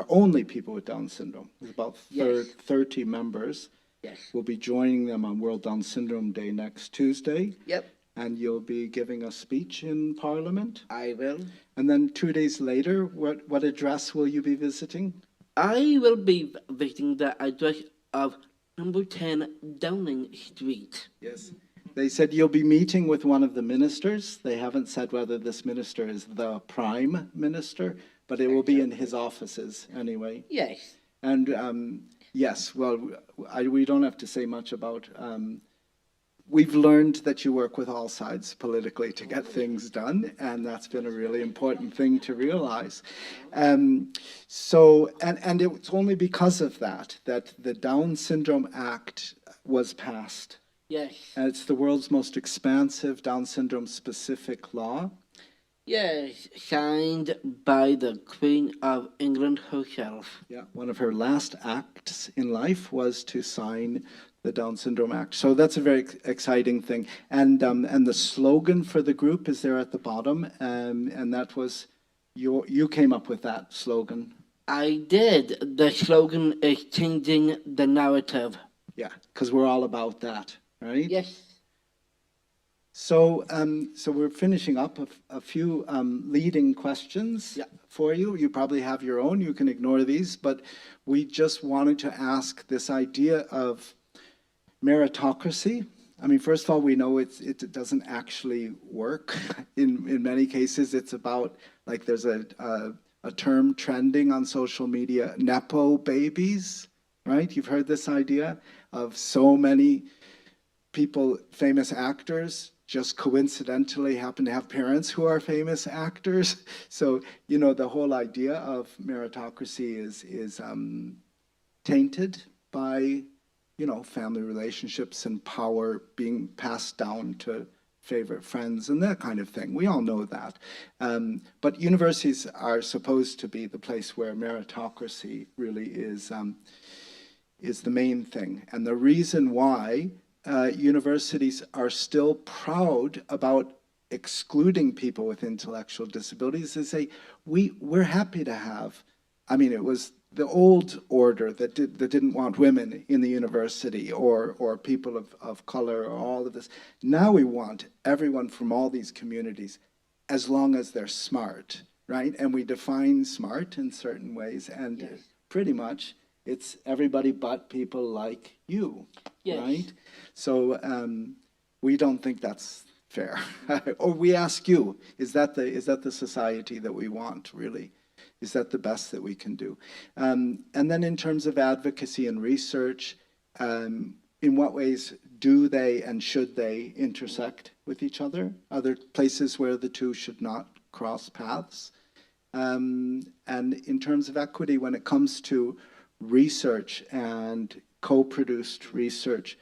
only people with Down syndrome. There's about 30 members. Yes. We'll be joining them on World Down Syndrome Day next Tuesday. Yep. And you'll be giving a speech in Parliament. I will. And then 2 days later, what address will you be visiting? I will be visiting the address of number 10 Downing Street. Yes. They said you'll be meeting with one of the ministers. They haven't said whether this minister is the Prime Minister, but it will be in his offices anyway. Yes. And yes, well, we don't have to say much about... We've learned that you work with all sides politically to get things done, and that's been a really important thing to realize. So it's only because of that the Down Syndrome Act was passed. Yes. And it's the world's most expansive Down syndrome specific law. Yes, signed by the Queen of England herself. Yeah, one of her last acts in life was to sign the Down Syndrome Act. So that's a very exciting thing. And the slogan for the group is there at the bottom, and that was, you came up with that slogan. I did. The slogan is changing the narrative. Yeah, because we're all about that, right? Yes. So, so we're finishing up a few leading questions for you. You probably have your own, you can ignore these, but we just wanted to ask this idea of meritocracy. I mean, first of all, we know it doesn't actually work. In many cases, it's about, like, there's a term trending on social media, Nepo babies, right? You've heard this idea of so many people, famous actors, just coincidentally happen to have parents who are famous actors. So, you know, the whole idea of meritocracy is tainted by, you know, family relationships and power being passed down to favorite friends and that kind of thing. We all know that. But universities are supposed to be the place where meritocracy really is the main thing. And the reason why universities are still proud about excluding people with intellectual disabilities. They say, we're happy to have, I mean, it was the old order that didn't want women in the university or people of color or all of this. Now we want everyone from all these communities as long as they're smart, right? And we define smart in certain ways, and pretty much it's everybody but people like you, right? So we don't think that's fair. Or we ask you, is that the society that we want, really? Is that the best that we can do? And then in terms of advocacy and research, in what ways do they and should they intersect with each other? Are there places where the two should not cross paths? And in terms of equity, when it comes to research and co-produced research,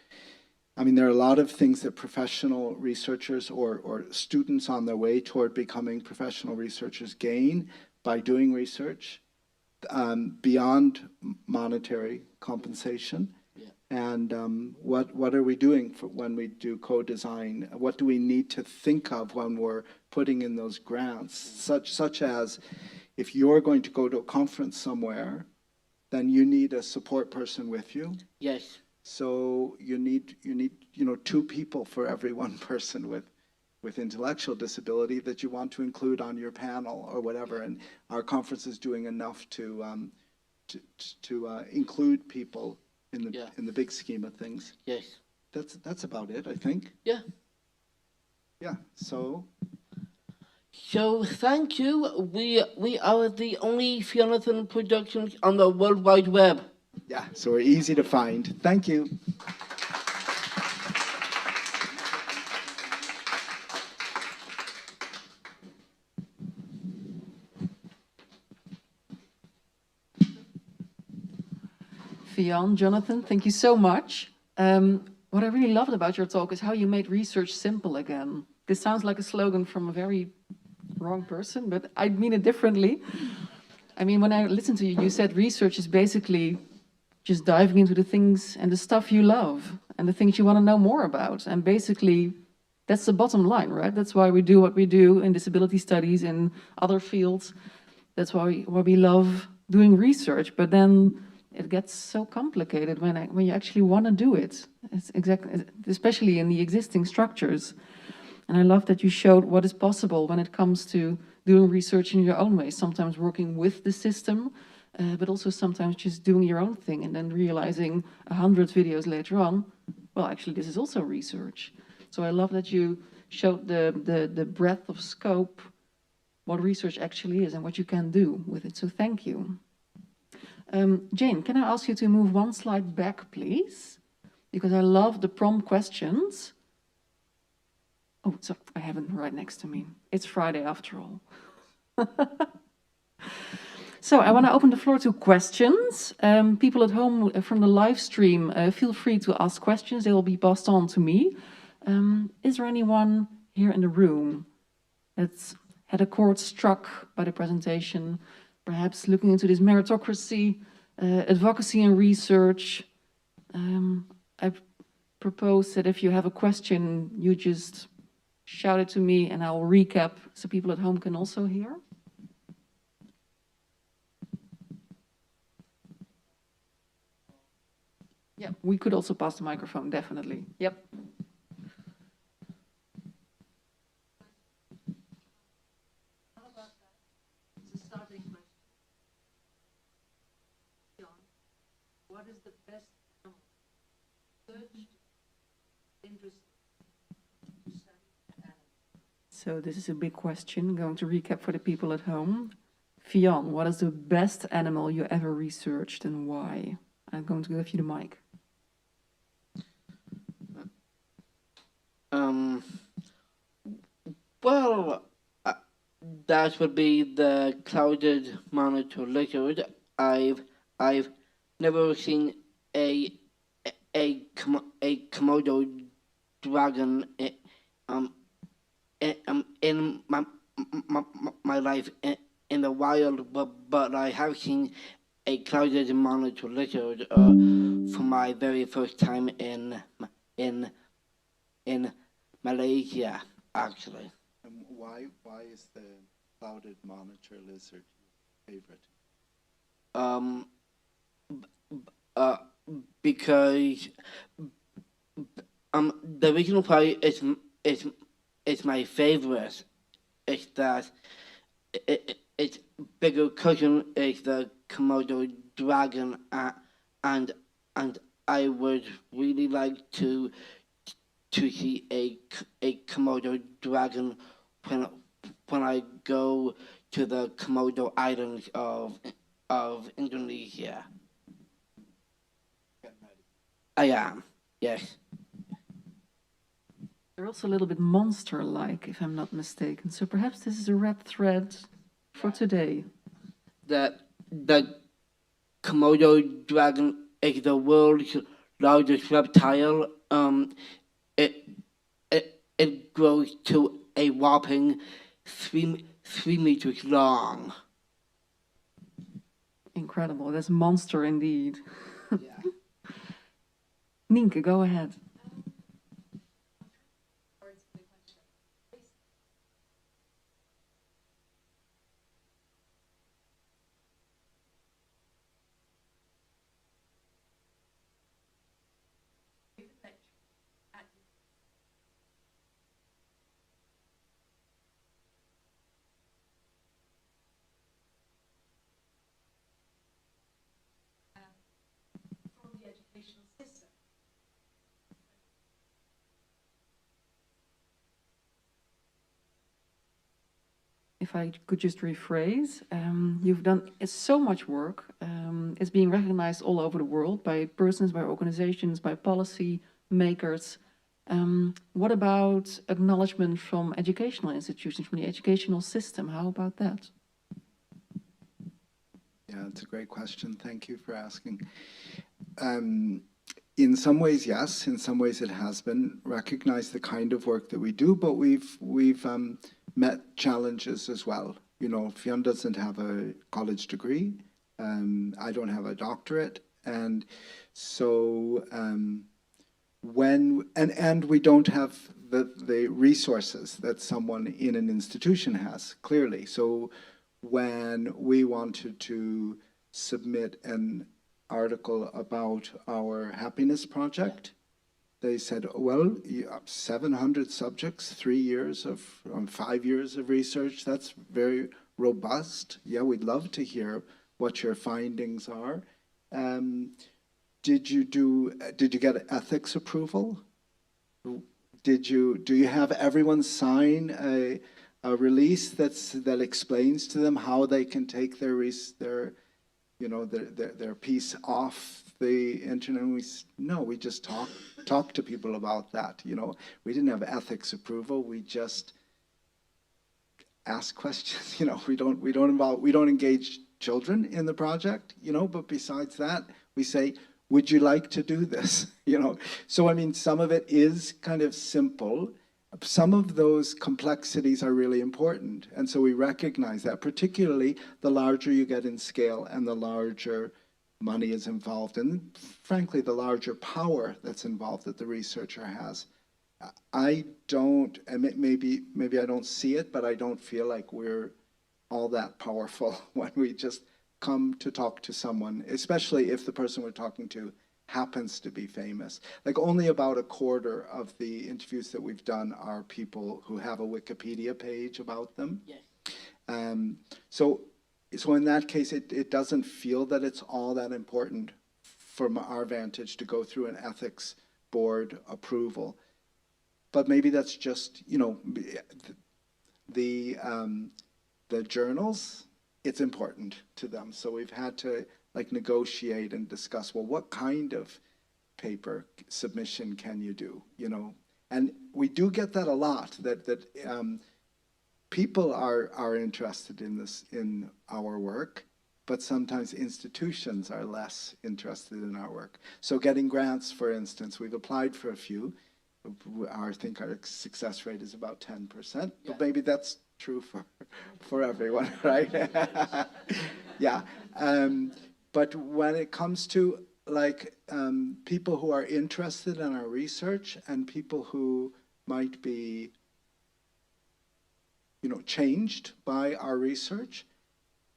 I mean, there are a lot of things that professional researchers or students on their way toward becoming professional researchers gain by doing research beyond monetary compensation. And what are we doing when we do co-design? What do we need to think of when we're putting in those grants? Such as, if you're going to go to a conference somewhere, then you need a support person with you. Yes. So you need two people for every one person with intellectual disability that you want to include on your panel or whatever. And our conference is doing enough to include people in the big scheme of things. Yes. That's about it, I think. Yeah. Yeah. So thank you. We are the only Fionnathan productions on the World Wide Web. yeah, so we're easy to find. Thank you. Fionn, Jonathan, thank you so much. What I really loved about your talk is how you made research simple again. This sounds like a slogan from a very wrong person, but I mean it differently. I mean, when I listened to you, you said research is basically just diving into the things and the stuff you love and the things you want to know more about. And basically, that's the bottom line, right? That's why we do what we do in disability studies, in other fields. That's why we love doing research. But then it gets so complicated when you actually want to do it. It's exactly, especially in the existing structures. And I love that you showed what is possible when it comes to doing research in your own way, sometimes working with the system, but also sometimes just doing your own thing and then realizing 100 videos later on, well, actually, this is also research. So I love that you showed the breadth of scope, what research actually is and what you can do with it. So thank you. Jane, can I ask you to move one slide back, please? Because I love the prompt questions. Oh, so I have it right next to me. It's Friday after all. So I want to open the floor to questions. People at home from the live stream, feel free to ask questions. They will be passed on to me. Is there anyone here in the room that's had a chord struck by the presentation, perhaps looking into this meritocracy, advocacy and research? I propose that if you have a question, you just shout it to me and I'll recap so people at home can also hear. Yeah, we could also pass the microphone, definitely. Yep. What is the best search interest? So this is a big question. I'm going to recap for the people at home. Fionn, what is the best animal you ever researched and why? I'm going to give you the mic. Well, that would be the clouded monitor lizard. I've never seen a Komodo dragon in my life in the wild, but I have seen a clouded monitor lizard for my very first time in Malaysia, actually. And why is the clouded monitor lizard your favorite? Because the reason why it's my favorite is that its bigger cousin is the Komodo dragon, and I would really like to see a Komodo dragon when I go to the Komodo Islands of Indonesia. I am, yes. They're also a little bit monster-like, if I'm not mistaken. So perhaps this is a red thread for today. The Komodo dragon is the world's largest reptile. It grows to a whopping 3 meters long. Incredible. That's monster indeed. Yeah. Nienke, go ahead. If I could just rephrase, you've done so much work. It's being recognized all over the world by persons, by organizations, by policy makers. What about acknowledgement from educational institutions, from the educational system? How about that? Yeah, it's a great question. Thank you for asking. In some ways, yes. In some ways, it has been recognized, the kind of work that we do, but we've met challenges as well. You know, Fionn doesn't have a college degree. I don't have a doctorate, and so and we don't have the resources that someone in an institution has, clearly. So when we wanted to submit an article about our happiness project, they said, well, you have 700 subjects, 3 years of 5 years of research. That's very robust. Yeah, we'd love to hear what your findings are. Did you get ethics approval? Do you have everyone sign a release that explains to them how they can take their piece off the internet? And we just talk to people about that. You know, we didn't have ethics approval. We just ask questions. You know, we don't engage children in the project. You know, but besides that, we say, would you like to do this? You know, so I mean, some of it is kind of simple. Some of those complexities are really important, and so we recognize that, particularly the larger you get in scale and the larger money is involved, and frankly, the larger power that's involved that the researcher has. I don't, and maybe I don't see it, but I don't feel like we're all that powerful when we just come to talk to someone, especially if the person we're talking to happens to be famous. Like, only about a quarter of the interviews that we've done are people who have a Wikipedia page about them. Yes. So in that case, it doesn't feel that it's all that important from our vantage, to go through an ethics board approval. But maybe that's just, you know, the journals, it's important to them. So we've had to like negotiate and discuss, well, what kind of paper submission can you do, you know? And we do get that a lot, that people are interested in this, in our work, but sometimes institutions are less interested in our work. So getting grants, for instance, we've applied for a few. I think our success rate is about 10%, but maybe that's true for everyone, right? Yeah. But when it comes to like people who are interested in our research and people who might be, you know, changed by our research,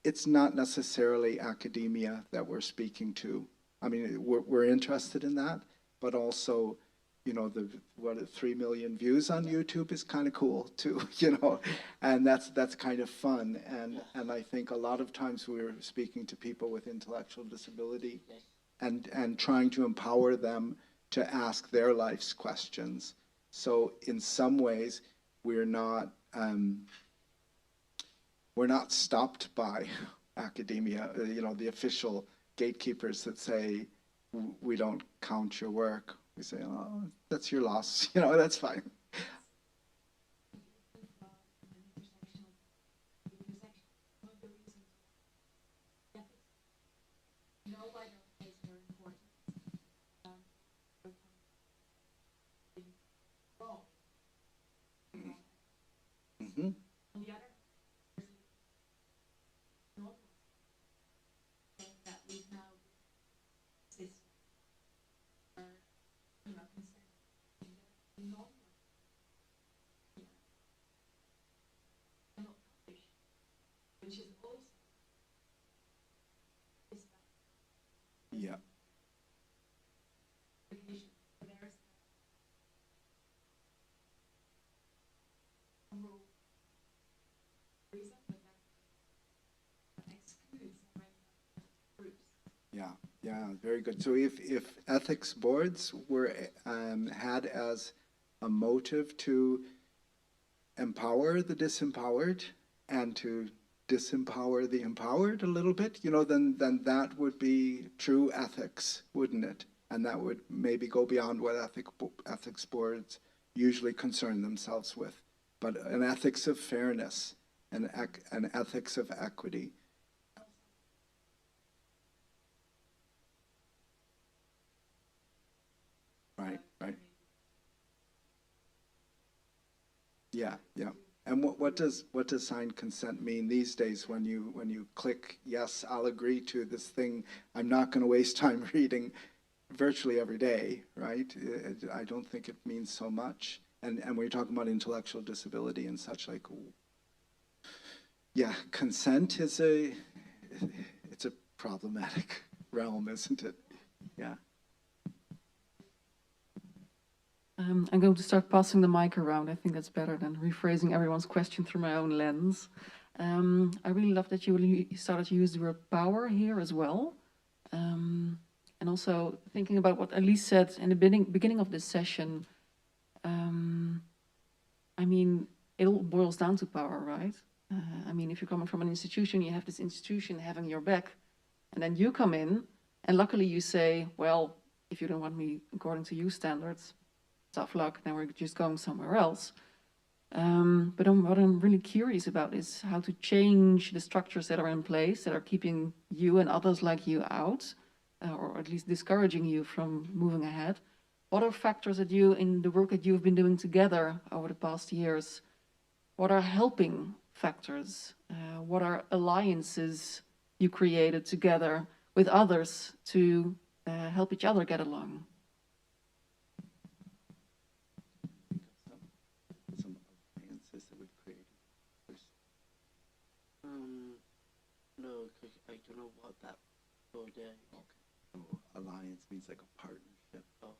it's not necessarily academia that we're speaking to. I mean, we're interested in that, but also, you know, the 3 million views on YouTube is kind of cool too, you know, and that's kind of fun. And I think a lot of times we're speaking to people with intellectual disability and trying to empower them to ask their life's questions. So in some ways, we're not stopped by academia, you know, the official gatekeepers that say, we don't count your work. We say, oh, that's your loss, you know, that's fine. Mm-hmm. Yeah. Yeah, yeah, very good. So if ethics boards were had as a motive to empower the disempowered and to disempower the empowered a little bit, you know, then that would be true ethics, wouldn't it? And that would maybe go beyond what ethics boards usually concern themselves with. But an ethics of fairness, an ethics of equity. Right, right. Yeah, yeah. And what does signed consent mean these days when you click yes, I'll agree to this thing I'm not going to waste time reading virtually every day, right? I don't think it means so much. And when you're talking about intellectual disability and such, like, yeah, consent is it's a problematic realm, isn't it? Yeah. I'm going to start passing the mic around. I think that's better than rephrasing everyone's question through my own lens. I really love that you started to use the word power here as well. And also thinking about what Elise said in the beginning of this session. I mean, it all boils down to power, right? I mean, if you're coming from an institution, you have this institution having your back, and then you come in, and luckily you say, well, if you don't want me according to you standards, tough luck, then we're just going somewhere else. But what I'm really curious about is how to change the structures that are in place that are keeping you and others like you out, or at least discouraging you from moving ahead. What are factors that you, in the work that you've been doing together over the past years, what are helping factors? What are alliances you created together with others to help each other get along? No, because I don't know what that word is. Okay. So alliance means like a partnership. Oh,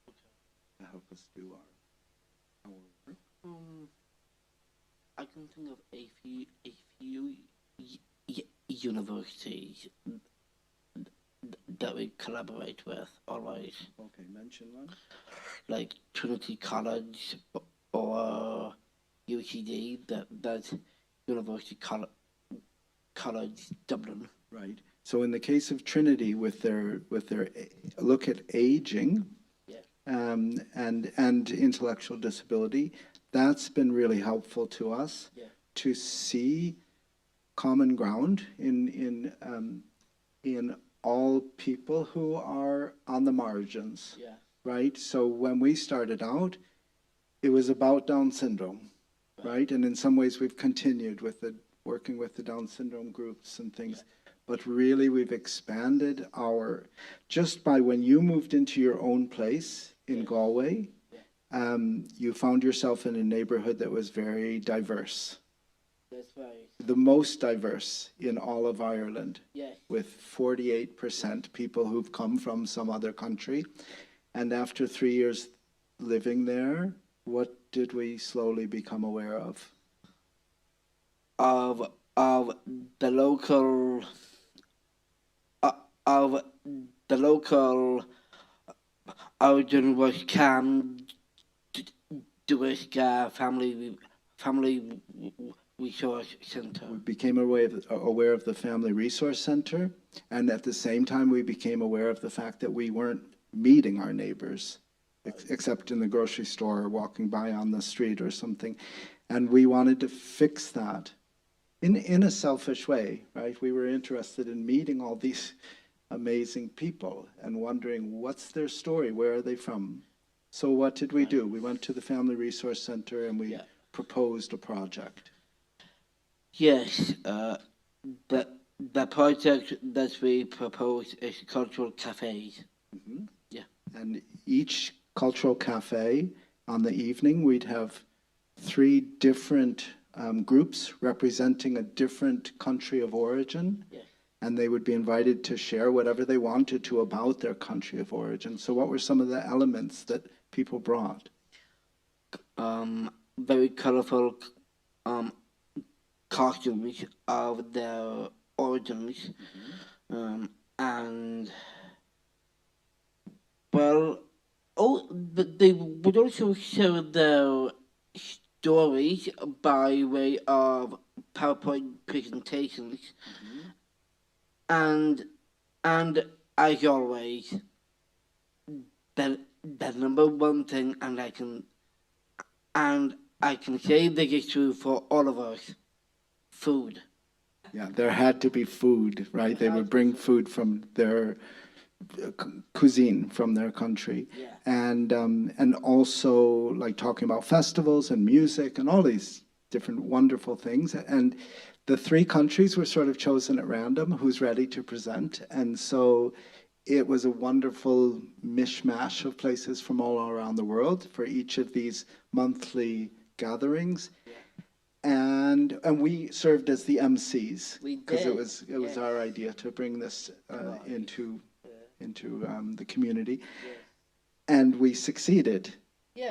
okay. To help us do our work. I can think of a few universities that we collaborate with always, Okay, mention one. like Trinity College or UCD, that's University College Dublin. Right. So in the case of Trinity, with their look at aging, Yeah. and intellectual disability, that's been really helpful to us, Yeah. to see common ground in all people who are on the margins. Yeah. Right. So when we started out, it was about Down syndrome, right? And in some ways, we've continued with working with the Down syndrome groups and things. Yeah. But really, we've expanded just by when you moved into your own place in Galway, you found yourself in a neighborhood that was very diverse. That's right. The most diverse in all of Ireland, Yes. with 48% people who've come from some other country. And after 3 years living there, what did we slowly become aware of? Of the local origin was Jewish family resource center. We became aware of the Family Resource Center, and at the same time we became aware of the fact that we weren't meeting our neighbors, except in the grocery store or walking by on the street or something. And we wanted to fix that in a selfish way, right? We were interested in meeting all these amazing people and wondering, what's their story? Where are they from? So what did we do? We went to the Family Resource Center and we proposed a project. Yes, the project that we proposed is cultural cafes. Mm-hmm. Yeah. And each cultural cafe, on the evening, we'd have 3 different groups representing a different country of origin. Yes. And they would be invited to share whatever they wanted to about their country of origin. So what were some of the elements that people brought? Very colorful costumes of their origins. Mm-hmm. And well, they would also share their stories by way of PowerPoint presentations. Mm-hmm. And as always, the number one thing, and I can say this is true for all of us, food. Yeah, there had to be food, right? They would bring food from their cuisine from their country. Yeah. And also like talking about festivals and music and all these different wonderful things. And the 3 countries were sort of chosen at random, who's ready to present. And so it was a wonderful mishmash of places from all around the world for each of these monthly gatherings. Yeah. And we served as the MCs because it was our idea to bring this into the community. Yes. And we succeeded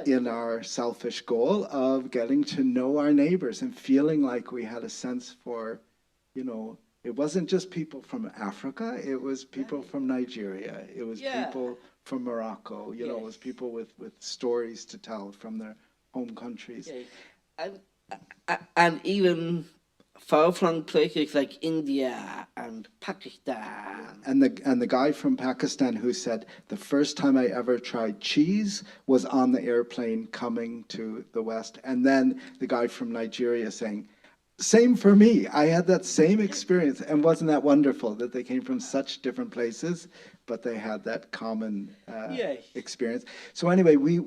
in our selfish goal of getting to know our neighbors and feeling like we had a sense for, it wasn't just people from Africa, it was people from Nigeria, it was people from Morocco, it was people with stories to tell from their home countries. Yes. And even far-flung places like India and Pakistan. And the guy from Pakistan who said, the first time I ever tried cheese was on the airplane coming to the West. And then the guy from Nigeria saying, same for me. I had that same experience. And wasn't that wonderful that they came from such different places, but they had that common experience. So anyway, we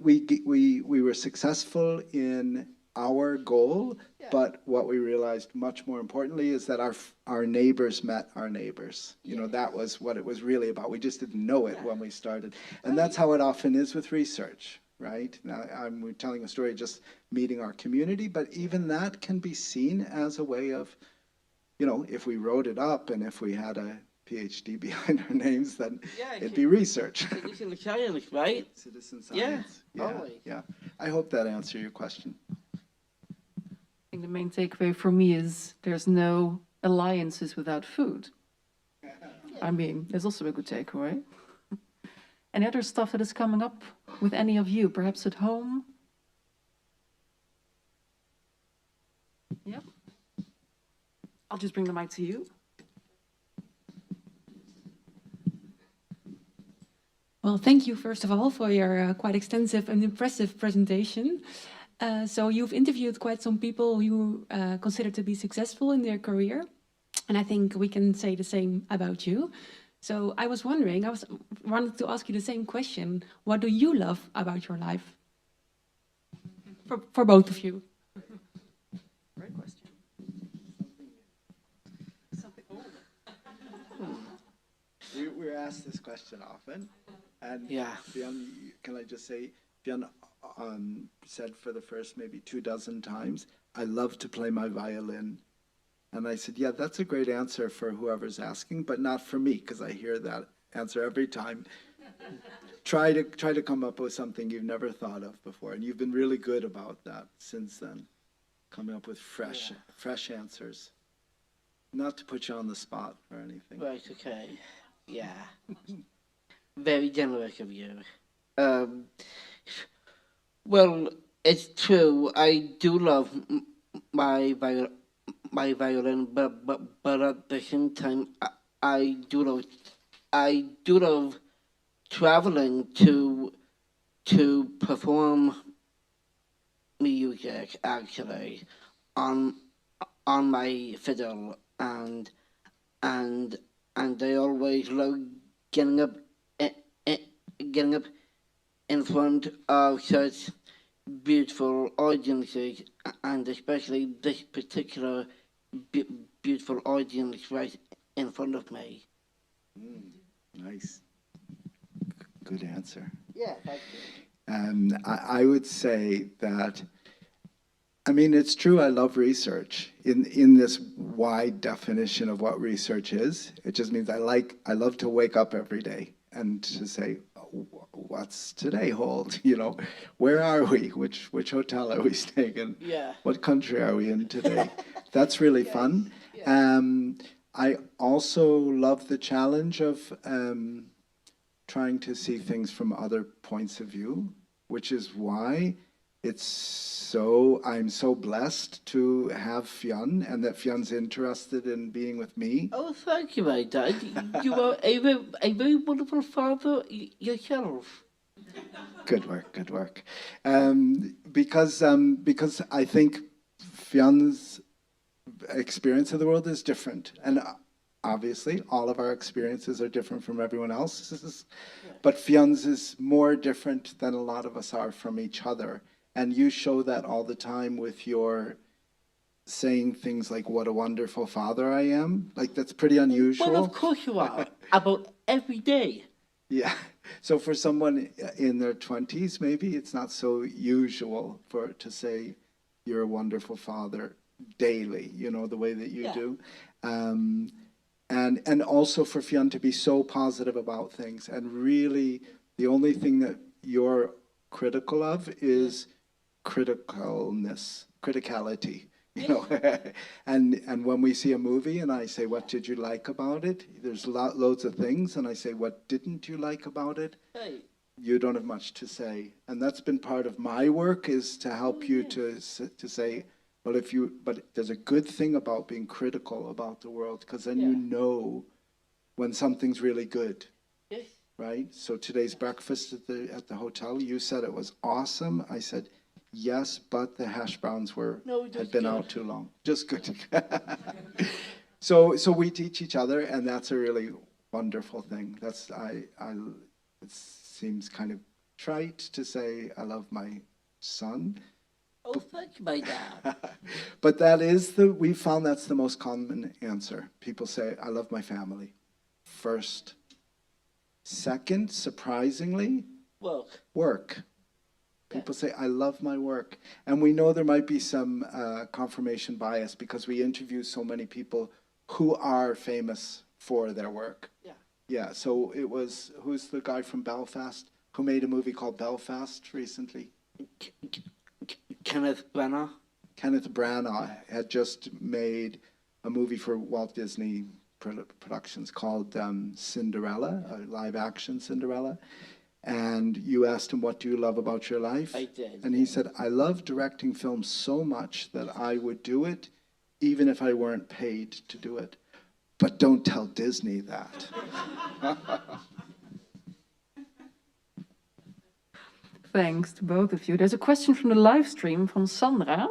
were successful in our goal, but what we realized much more importantly is that our neighbors met our neighbors. That was what it was really about. We just didn't know it when we started. And that's how it often is with research, right? Now, we're telling a story just meeting our community, but even that can be seen as a way of, if we wrote it up and if we had a PhD behind our names, then it'd be research. Citizen science, right? Citizen science. Yeah. I hope that answered your question. I think the main takeaway for me is there's no alliances without food. I mean, there's also a good takeaway. Any other stuff that is coming up with any of you, perhaps at home? Yep. I'll just bring the mic to you. Well, thank you, first of all, for your quite extensive and impressive presentation. So you've interviewed quite some people who you consider to be successful in their career. And I think we can say the same about you. So I was wondering, wanted to ask you the same question. What do you love about your life? For both of you. Great question. We're asked this question often. And Yeah. Fionn, can I just say, Fionn said for the first maybe 24 times, I love to play my violin. And I said, yeah, that's a great answer for whoever's asking, but not for me, because I hear that answer every time. Try to come up with something you've never thought of before. And you've been really good about that since then, coming up with fresh answers. Not to put you on the spot or anything. Right, okay. Yeah. Very generous of you. Well, it's true. I do love my violin, but at the same time, I do love traveling to perform music actually on my fiddle, and I always love getting up in front of such beautiful audiences, and especially this particular beautiful audience right in front of me. Nice. Good answer. Yeah, thank you. I would say that, I mean, it's true, I love research in this wide definition of what research is. It just means I love to wake up every day and to say, what's today hold? You know, where are we? Which hotel are we staying in? Yeah. What country are we in today? That's really fun. Yeah. I also love the challenge of trying to see things from other points of view, which is why I'm so blessed to have Fionn, and that Fionn's interested in being with me. Oh, thank you, my dad. You are a very wonderful father yourself. Good work, good work. Because I think Fionn's experience of the world is different, and obviously all of our experiences are different from everyone else's, but Fionn's is more different than a lot of us are from each other. And you show that all the time with your saying things like, what a wonderful father I am. Like, that's pretty unusual. Well, of course you are. About every day. Yeah. So for someone in their 20s, maybe it's not so usual to say you're a wonderful father daily, you know, the way that you do. And also for Fionn to be so positive about things. And really, the only thing that you're critical of is criticality, you know. and when we see a movie and I say, what did you like about it? There's loads of things, and I say, what didn't you like about it? Hey. You don't have much to say. And that's been part of my work, is to help you to say, well, but there's a good thing about being critical about the world, because then you know when something's really good. Yes. Right? So today's breakfast at the hotel, you said it was awesome. I said, yes, but the hash browns had been out too long. Just good. So we teach each other, and that's a really wonderful thing. It seems kind of trite to say I love my son. Oh, thank you, my dad. But we found that's the most common answer. People say, I love my family first. Second, surprisingly, work. People say, I love my work. And we know there might be some confirmation bias because we interview so many people who are famous for their work. Yeah. Yeah, so who's the guy from Belfast who made a movie called Belfast recently? Kenneth Branagh. Kenneth Branagh had just made a movie for Walt Disney productions called Cinderella, a live-action Cinderella. And you asked him, what do you love about your life? I did. And he said, I love directing films so much that I would do it even if I weren't paid to do it. But don't tell Disney that. Thanks to both of you. There's a question from the live stream from Sandra.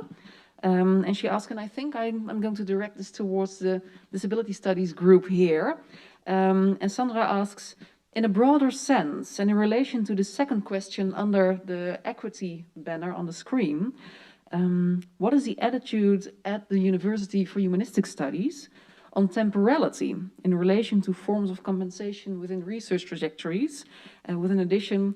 And she asked, and I think I'm going to direct this towards the Disability Studies group here. And Sandra asks, in a broader sense, and in relation to the second question under the equity banner on the screen, what is the attitude at the University for Humanistic Studies on temporality in relation to forms of compensation within research trajectories, with an addition,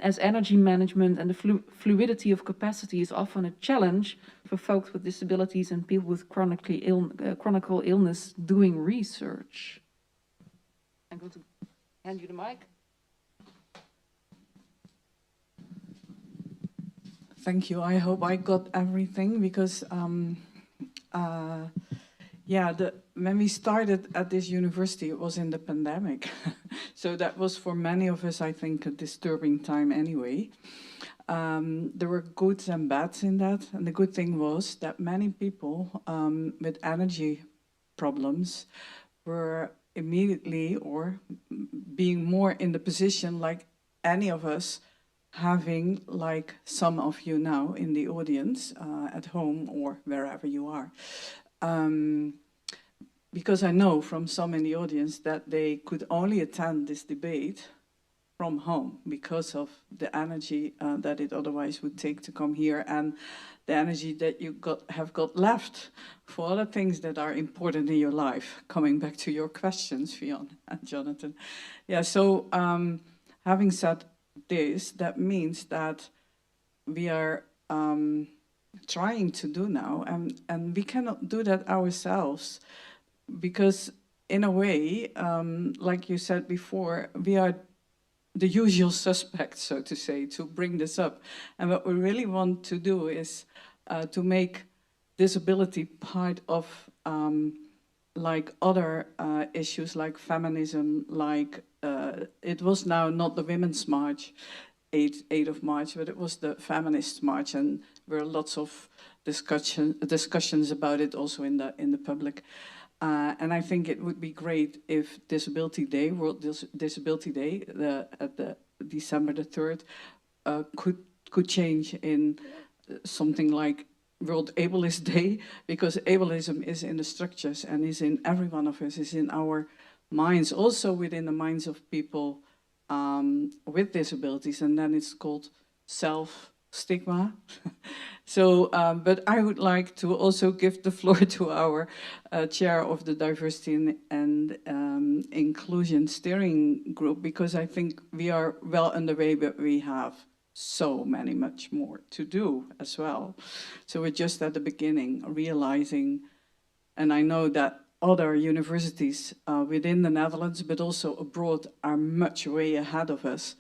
as energy management and the fluidity of capacity is often a challenge for folks with disabilities and people with chronic illness doing research. I'm going to hand you the mic. Thank you. I hope I got everything because, when we started at this university, it was in the pandemic. So that was for many of us, I think, a disturbing time anyway. There were goods and bads in that. And the good thing was that many people with energy problems were immediately or being more in the position like any of us having like some of you now in the audience at home or wherever you are. Because I know from some in the audience that they could only attend this debate from home because of the energy that it otherwise would take to come here and the energy that you have got left for other things that are important in your life. Coming back to your questions, Fionn and Jonathan. Yeah, so having said this, that means that we are trying to do now, and we cannot do that ourselves because in a way, like you said before, we are the usual suspects, so to say, to bring this up. And what we really want to do is to make disability part of like other issues like feminism, like it was now not the Women's March, 8th of March, but it was the Feminist March, and there were lots of discussions about it also in the public. And I think it would be great if Disability Day, World Disability Day, at the December the 3rd, could change in something like World Ableist Day, because ableism is in the structures and is in every one of us, is in our minds, also within the minds of people with disabilities, and then it's called self-stigma. So, but I would like to also give the floor to our chair of the Diversity and Inclusion Steering Group, because I think we are well underway, but we have so much more to do as well. So we're just at the beginning, realizing, and I know that other universities within the Netherlands, but also abroad, are much way ahead of us.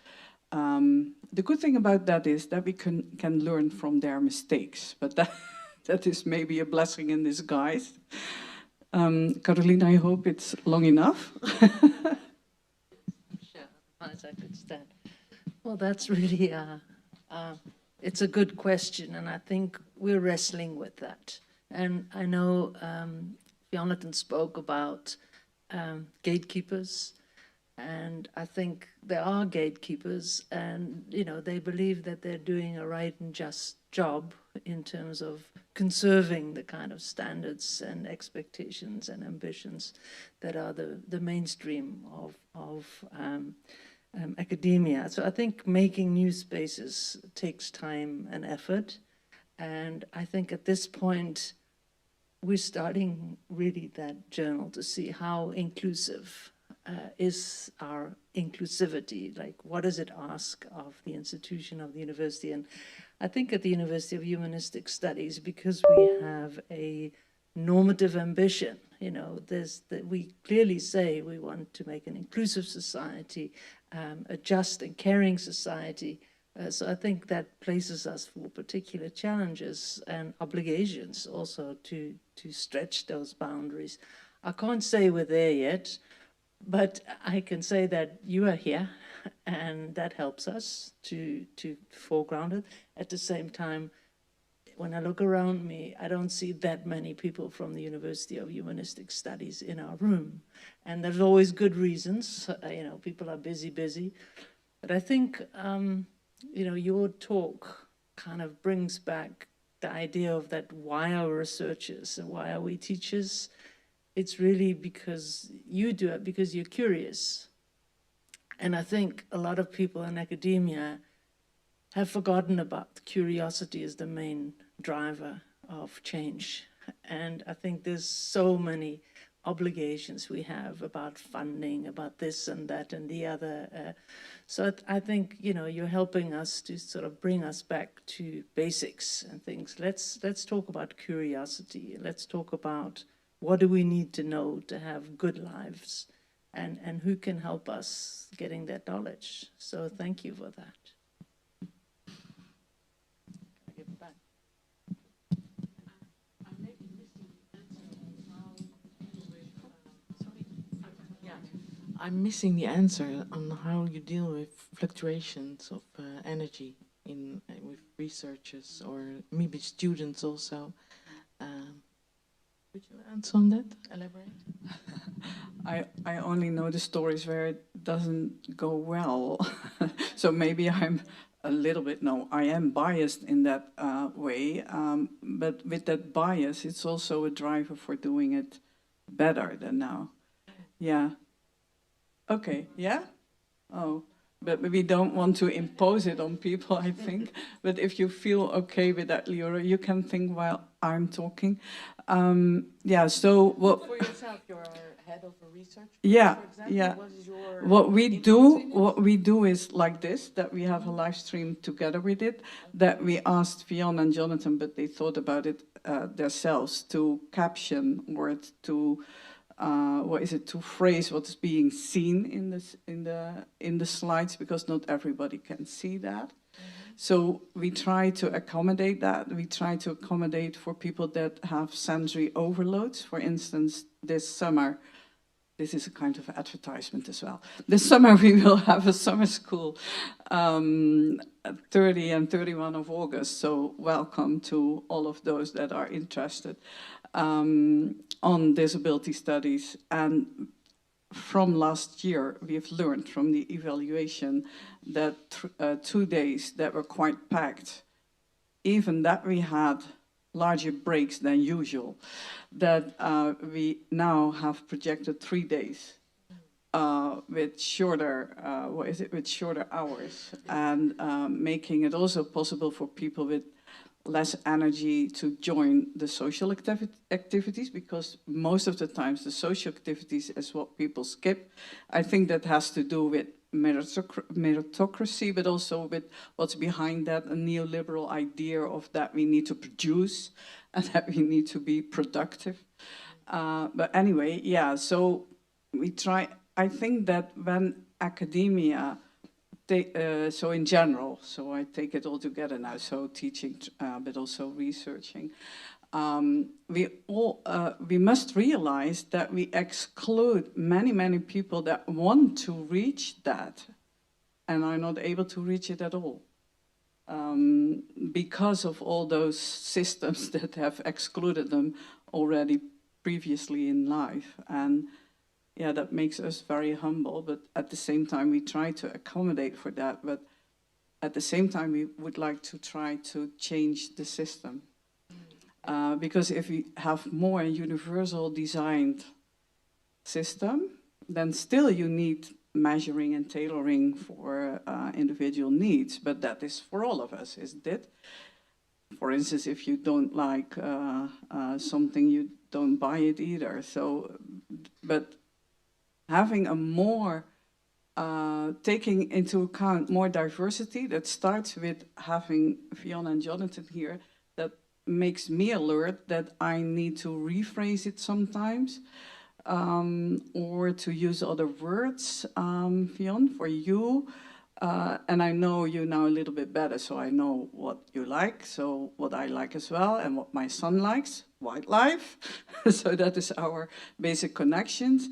The good thing about that is that we can learn from their mistakes, but that is maybe a blessing in disguise. Caroline, I hope it's long enough. Sure, as I could stand. Well, that's really, it's a good question, and I think we're wrestling with that. And I know Jonathan spoke about gatekeepers, and I think there are gatekeepers, and they believe that they're doing a right and just job in terms of conserving the kind of standards and expectations and ambitions that are the mainstream of academia. So I think making new spaces takes time and effort, and I think at this point we're starting really that journal to see how inclusive is our inclusivity, like what does it ask of the institution of the university. And I think at the University of Humanistic Studies, because we have a normative ambition, we clearly say we want to make an inclusive society, a just and caring society. So I think that places us for particular challenges and obligations also to stretch those boundaries. I can't say we're there yet, but I can say that you are here, and that helps us to foreground it. At the same time, when I look around me, I don't see that many people from the University of Humanistic Studies in our room. And there's always good reasons, you know, people are busy. But I think, you know, your talk kind of brings back the idea of that, why are we researchers and why are we teachers? It's really because you do it because you're curious. And I think a lot of people in academia have forgotten about curiosity as the main driver of change. And I think there's so many obligations we have about funding, about this and that and the other. So I think, you know, you're helping us to sort of bring us back to basics and things. Let's talk about curiosity. Let's talk about what do we need to know to have good lives, and who can help us getting that knowledge. So thank you for that. I'm missing the answer on how you deal with fluctuations of energy in with researchers or maybe students also. Could you answer on that? Elaborate. I only know the stories where it doesn't go well. So maybe I'm a little bit, no, I am biased in that way. But with that bias, it's also a driver for doing it better than now. Yeah. Okay, yeah? Oh, but we don't want to impose it on people, I think. But if you feel okay with that, Leora, you can think while I'm talking. Yeah, so what... For yourself, you're head of a research group, yeah, for example. yeah. What is your What we do is like this, that we have a live stream together with it, that we asked Fionn and Jonathan, but they thought about it themselves, to caption or to to phrase what's being seen in the slides, because not everybody can see that. So we try to accommodate that. We try to accommodate for people that have sensory overloads. For instance, this summer, this is a kind of advertisement as well. This summer we will have a summer school, 30 and 31 of August. So welcome to all of those that are interested on disability studies. And from last year, we've learned from the evaluation that 2 days that were quite packed, even that we had larger breaks than usual, that we now have projected 3 days with shorter, with shorter hours, and making it also possible for people with less energy to join the social activities, because most of the times the social activities is what people skip. I think that has to do with meritocracy, but also with what's behind that, a neoliberal idea of that we need to produce and that we need to be productive. But anyway, yeah, so we try, I think that when academia, so in general, so I take it all together now, so teaching, but also researching, we must realize that we exclude many people that want to reach that and are not able to reach it at all, because of all those systems that have excluded them already previously in life. And yeah, that makes us very humble, but at the same time we try to accommodate for that, but at the same time we would like to try to change the system. Because if we have more universal designed system, then still you need measuring and tailoring for individual needs, but that is for all of us, isn't it? For instance, if you don't like something, you don't buy it either. So, but having a more, taking into account more diversity, that starts with having Fionn and Jonathan here, that makes me alert that I need to rephrase it sometimes, or to use other words, Fionn, for you. And I know you now a little bit better, so I know what you like, so what I like as well, and what my son likes, wildlife. So that is our basic connections.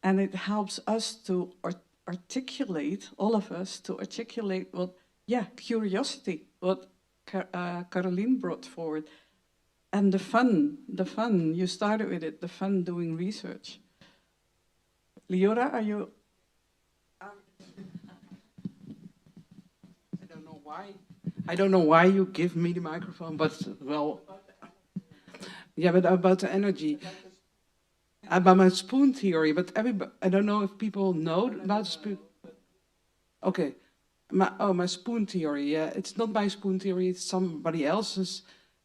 And it helps us to articulate, all of us, to articulate what, curiosity, what Caroline brought forward. And the fun, you started with it, the fun doing research. Leora, are you? I don't know why you give me the microphone, but well, yeah, but about the energy, about my spoon theory. But everybody, I don't know if people know about spoon. Okay, my spoon theory. Yeah, it's not my spoon theory. It's somebody else's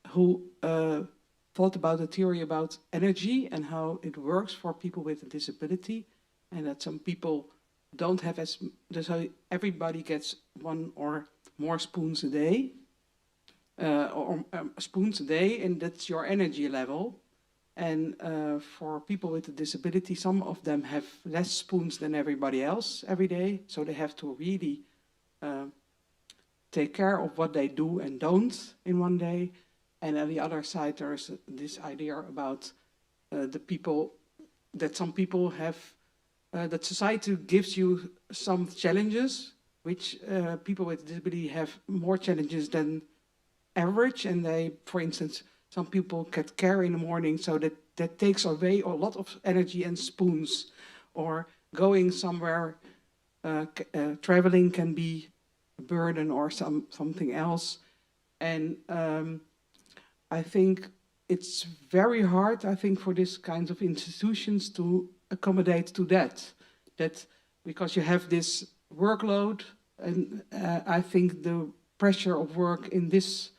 who thought about a theory about energy and how it works for people with a disability, and that some people don't have as, so everybody gets one or more spoons a day, spoons a day, and that's your energy level. And for people with a disability, some of them have less spoons than everybody else every day, so they have to really take care of what they do and don't in one day. And on the other side, there's this idea about the people, that some people have, that society gives you some challenges, which people with disability have more challenges than average. And they, for instance, some people get care in the morning, so that takes away a lot of energy and spoons. Or going somewhere, traveling can be a burden or something else. And I think it's very hard, I think, for these kinds of institutions to accommodate to that because you have this workload, and I think the pressure of work in this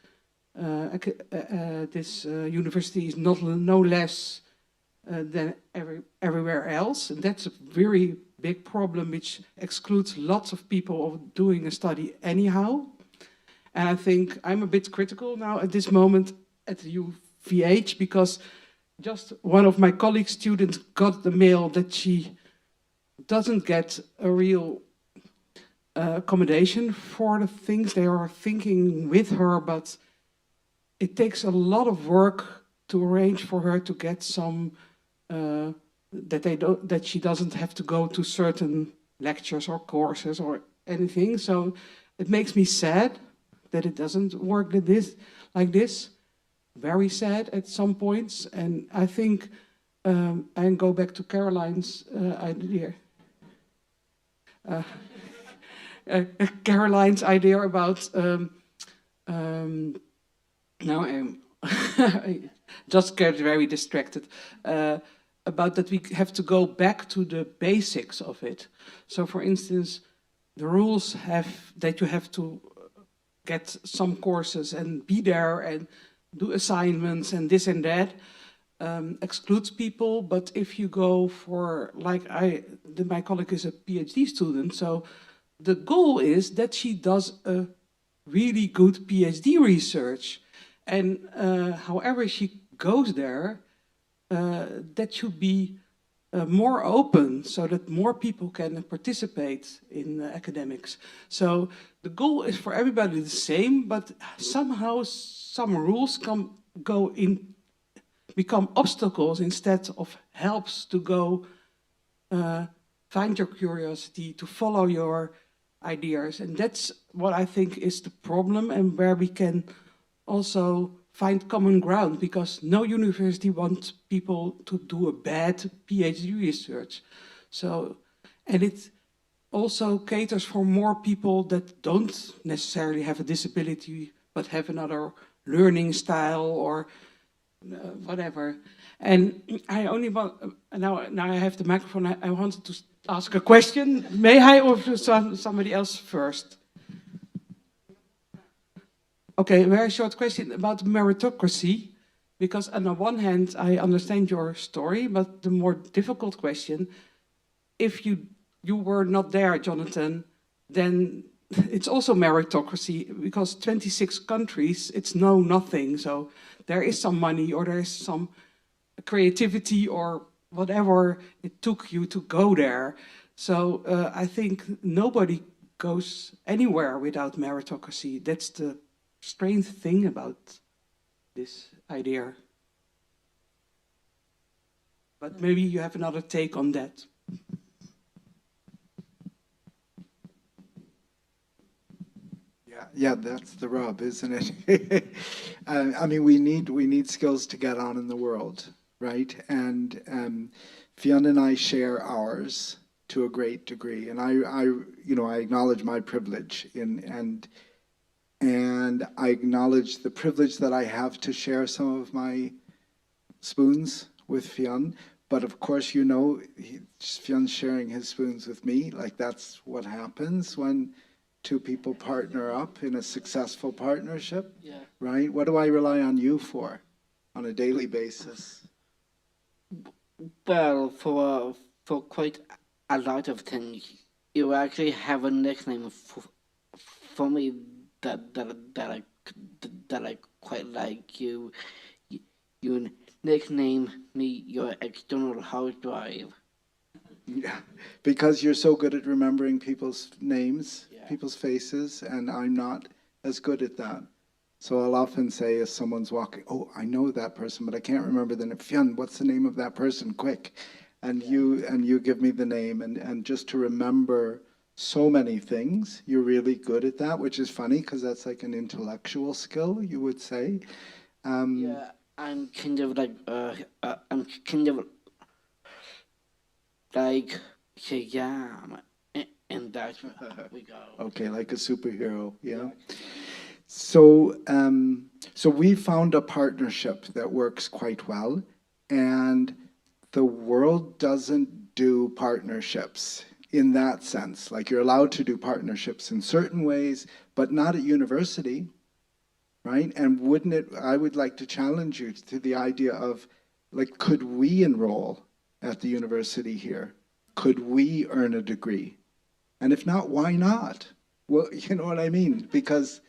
university is no less than everywhere else, and that's a very big problem which excludes lots of people of doing a study anyhow. And I think I'm a bit critical now at this moment at the UVH, because just one of my colleague students got the mail that she doesn't get a real accommodation for the things they are thinking with her, but it takes a lot of work to arrange for her to get some, that she doesn't have to go to certain lectures or courses or anything. So it makes me sad that it doesn't work like this. Very sad at some points. And I think, and go back to Caroline's idea. Caroline's idea about, now I just get very distracted, about that we have to go back to the basics of it. So for instance, the rules have that you have to get some courses and be there and do assignments and this and that, excludes people. But if you go for, like my colleague is a PhD student, so the goal is that she does a really good PhD research. And however she goes there, that should be more open so that more people can participate in academics. So the goal is for everybody the same, but somehow some rules become obstacles instead of helps to go find your curiosity, to follow your ideas. And that's what I think is the problem, and where we can also find common ground, because no university wants people to do a bad PhD research. So, and it also caters for more people that don't necessarily have a disability, but have another learning style or whatever. And I only want, now I have the microphone, I wanted to ask a question. May I, or somebody else first? Okay, very short question about meritocracy, because on the one hand, I understand your story, but the more difficult question, if you were not there, Jonathan, then it's also meritocracy, because 26 countries, it's nothing. So there is some money, or there is some creativity, or whatever it took you to go there. So I think nobody goes anywhere without meritocracy. That's the strange thing about this idea. But maybe you have another take on that. Yeah, that's the rub, isn't it? I mean, we need skills to get on in the world, right? And Fionn and I share ours to a great degree, and I acknowledge my privilege and I acknowledge the privilege that I have to share some of my spoons with Fionn. But of course, Fionn's sharing his spoons with me. Like, that's what happens when two people partner up in a successful partnership, right? What do I rely on you for on a daily basis? Well, for quite a lot of things, you actually have a nickname for me that I quite like. You nickname me your external hard drive. Yeah, because you're so good at remembering people's names, people's faces, and I'm not as good at that. So I'll often say, if someone's walking, oh, I know that person, but I can't remember the name. Fionn, what's the name of that person? Quick. And you give me the name, and just to remember so many things, you're really good at that, which is funny because that's like an intellectual skill, you would say. Yeah, I'm kind of like Shazam, and that's where we go. Okay, like a superhero, yeah. So we found a partnership that works quite well, and the world doesn't do partnerships in that sense. Like, you're allowed to do partnerships in certain ways, but not at university, right? And I would like to challenge you to the idea of, like, could we enroll at the university here? Could we earn a degree? And if not, why not? Well, you know what I mean? Because,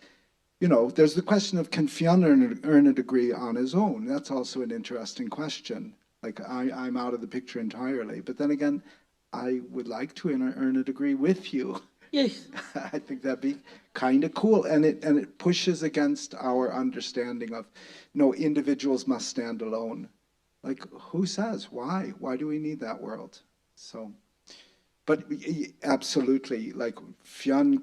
there's the question of, can Fionn earn a degree on his own? That's also an interesting question. Like, I'm out of the picture entirely. But then again, I would like to earn a degree with you. Yes. I think that'd be kind of cool. And it pushes against our understanding of, no, individuals must stand alone. Like, who says? Why? Why do we need that world? So, but absolutely, like, Fionn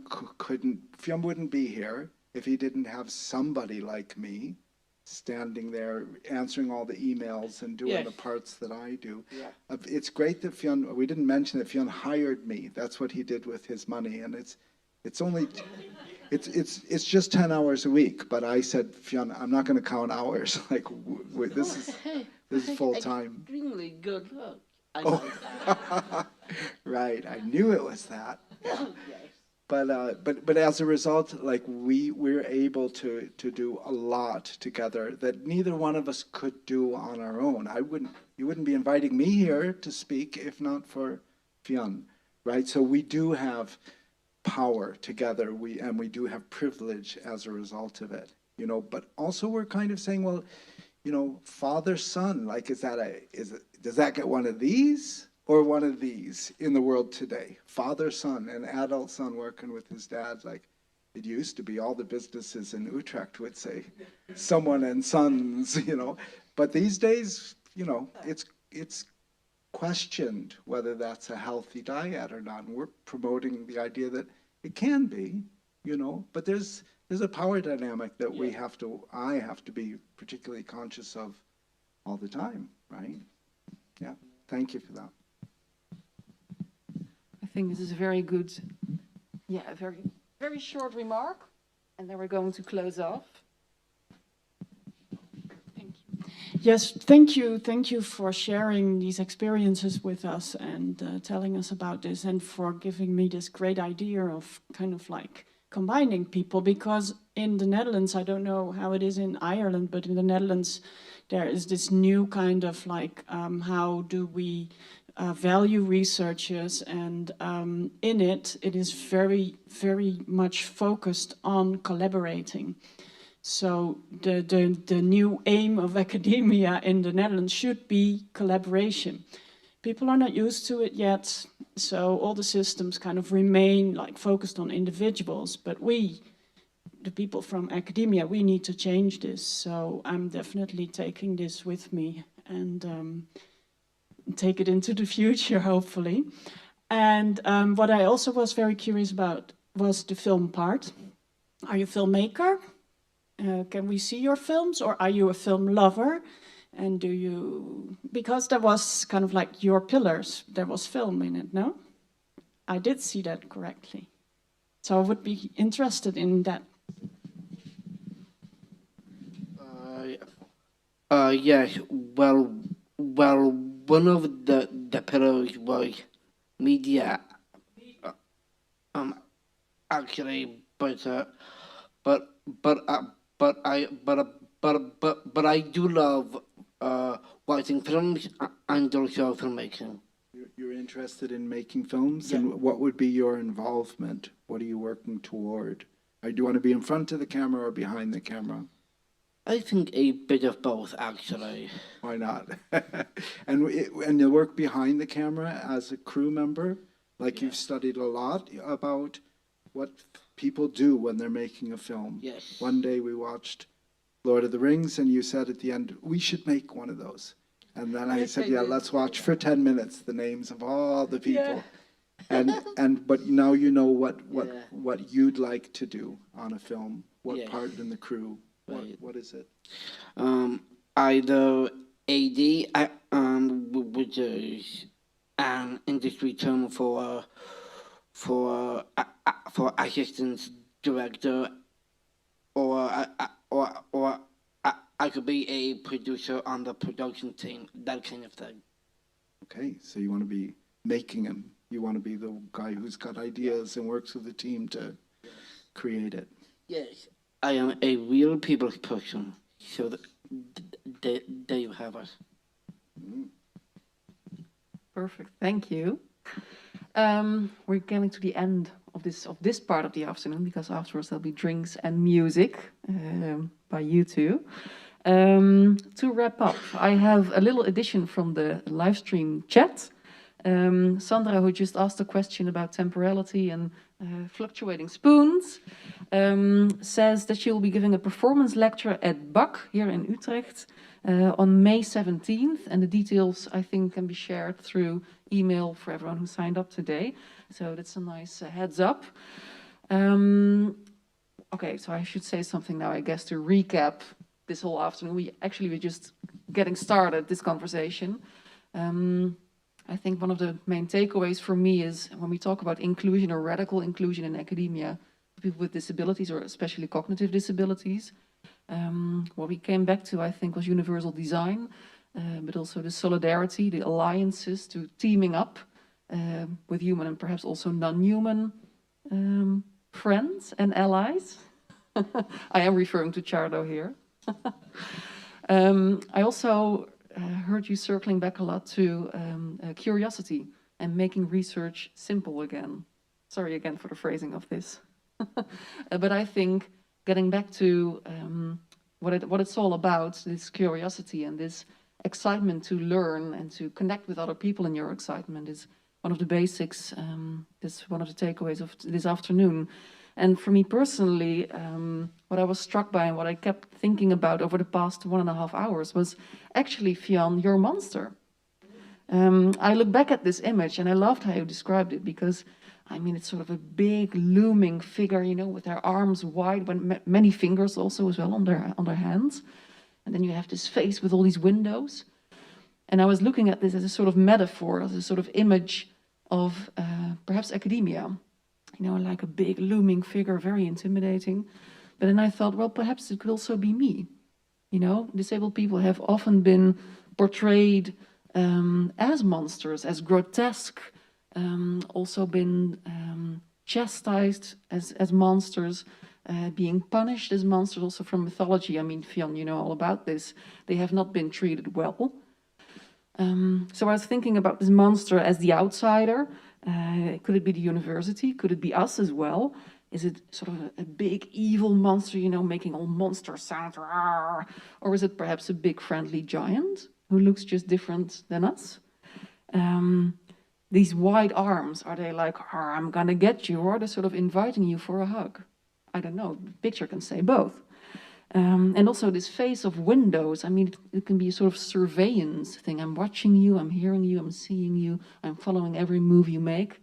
wouldn't be here if he didn't have somebody like me standing there answering all the emails and doing the parts that I do. Yeah. It's great that Fionn, we didn't mention that Fionn hired me. That's what he did with his money, and it's only it's just 10 hours a week. But I said, Fionn, I'm not going to count hours. Like, this is full time. Extremely good luck. Right, I knew it was that. But as a result, like, we're able to do a lot together that neither one of us could do on our own. You wouldn't be inviting me here to speak if not for Fionn, right? So we do have power together, and we do have privilege as a result of it, but also we're kind of saying, well, father, son, like, does that get one of these or one of these in the world today? Father, son, an adult son working with his dad. Like, it used to be all the businesses in Utrecht would say someone and sons, but these days, it's questioned whether that's a healthy dyad or not. And we're promoting the idea that it can be, but there's a power dynamic that I have to be particularly conscious of all the time, right? Yeah, thank you for that. I think this is a very good, a very, very short remark, and then we're going to close off. Thank you. Yes, thank you for sharing these experiences with us and telling us about this, and for giving me this great idea of kind of like combining people, because in the Netherlands, I don't know how it is in Ireland, but in the Netherlands, there is this new kind of like, how do we value researchers, and in it is very, very much focused on collaborating. So the new aim of academia in the Netherlands should be collaboration, People are not used to it yet, so all the systems kind of remain like focused on individuals, but we, the people from academia, we need to change this. So I'm definitely taking this with me and take it into the future, hopefully. And what I also was very curious about was the film part. Are you a filmmaker? Can we see your films, or are you a film lover? And do you, because that was kind of like your pillars, there was film in it, no? I did see that correctly. So I would be interested in that. Yes, well, one of the pillars was media, actually, but I do love watching films and also filmmaking. You're interested in making films, Yeah. and what would be your involvement? What are you working toward? Do you want to be in front of the camera or behind the camera? I think a bit of both, actually. Why not? And you work behind the camera as a crew member, like you've studied a lot about what people do when they're making a film. Yes. One day we watched Lord of the Rings, and you said at the end, we should make one of those. And then I Yes, said, I yeah, did. let's watch for 10 minutes the names of all the people. But now you know what you'd like to do on a film, what Yes. part in the crew, Right. what is it? Either AD, which is an industry term for assistant director, or I could be a producer on the production team, that kind of thing. Okay, so you want to be making them. You want to be the guy who's got ideas and works with the team to create it. Yes, I am a real people's person, so there you have it. Perfect, thank you. We're getting to the end of this part of the afternoon, because afterwards there'll be drinks and music by you two. To wrap up, I have a little addition from the live stream chat. Sandra, who just asked a question about temporality and fluctuating spoons, says that she will be giving a performance lecture at BAC here in Utrecht on May 17th, and the details, I think, can be shared through email for everyone who signed up today. So that's a nice heads up. Okay, so I should say something now, I guess, to recap this whole afternoon. We're just getting started this conversation. I think one of the main takeaways for me is when we talk about inclusion or radical inclusion in academia, people with disabilities, or especially cognitive disabilities, what we came back to, I think, was universal design, but also the solidarity, the alliances to teaming up with human and perhaps also non-human friends and allies. I am referring to Chardo here. I also heard you circling back a lot to curiosity and making research simple again. Sorry again for the phrasing of this. But I think getting back to what it's all about, this curiosity and this excitement to learn and to connect with other people in your excitement, is one of the basics, this one of the takeaways of this afternoon. And for me personally, what I was struck by and what I kept thinking about over the past 1.5 hours was actually, Fionn, your monster. I look back at this image and I loved how you described it, because I mean, it's sort of a big looming figure, you know, with their arms wide, many fingers also as well on their hands. And then you have this face with all these windows. And I was looking at this as a sort of metaphor, as a sort of image of perhaps academia. You know, like a big looming figure, very intimidating. But then I thought, well, perhaps it could also be me. You know, disabled people have often been portrayed as monsters, as grotesque, also been chastised as monsters, being punished as monsters, also from mythology. I mean, Fionn, you know all about this. They have not been treated well. So I was thinking about this monster as the outsider. Could it be the university? Could it be us as well? Is it sort of a big evil monster, you know, making all monster sounds? Or is it perhaps a big friendly giant who looks just different than us? These wide arms, are they like, I'm gonna get you, or are they sort of inviting you for a hug? I don't know, the picture can say both. And also this face of windows, I mean, it can be a sort of surveillance thing. I'm watching you, I'm hearing you, I'm seeing you, I'm following every move you make.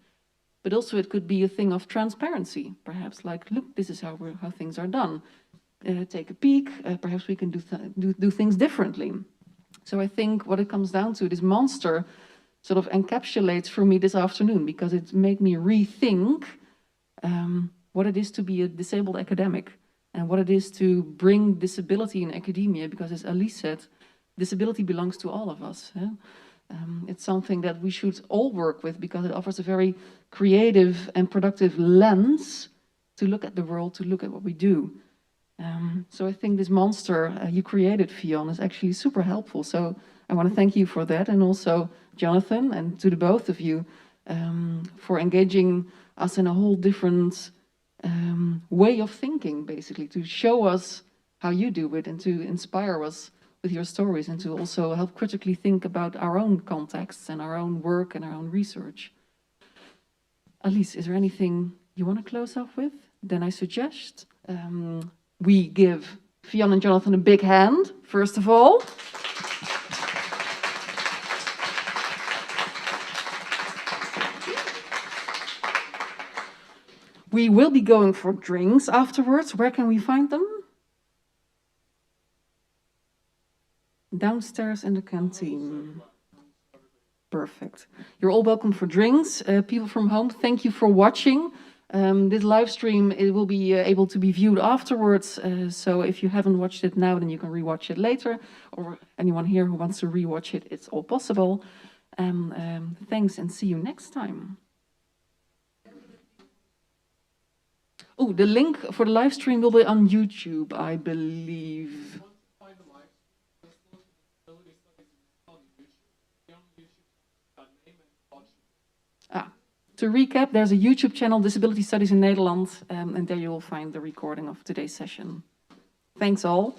But also it could be a thing of transparency, perhaps, like, look, this is how things are done. Take a peek, perhaps we can do things differently. So I think what it comes down to, this monster sort of encapsulates for me this afternoon, because it made me rethink what it is to be a disabled academic and what it is to bring disability in academia, because as Alice said, disability belongs to all of us. It's something that we should all work with, because it offers a very creative and productive lens to look at the world, to look at what we do. So I think this monster you created, Fionn, is actually super helpful. So I want to thank you for that, and also Jonathan, and to the both of you for engaging us in a whole different way of thinking, basically, to show us how you do it and to inspire us with your stories, and to also help critically think about our own contexts and our own work and our own research. Alice, is there anything you want to close off with? Then I suggest we give Fionn and Jonathan a big hand, first of all. We will be going for drinks afterwards. Where can we find them? Downstairs in the canteen. Perfect. You're all welcome for drinks. People from home, thank you for watching. This live stream, it will be able to be viewed afterwards. So if you haven't watched it now, then you can rewatch it later. Or anyone here who wants to rewatch it, it's all possible. Thanks, and see you next time. Oh, the link for the live stream will be on YouTube, I believe. To recap, there's a YouTube channel, Disability Studies in Nederland, and there you will find the recording of today's session. Thanks all.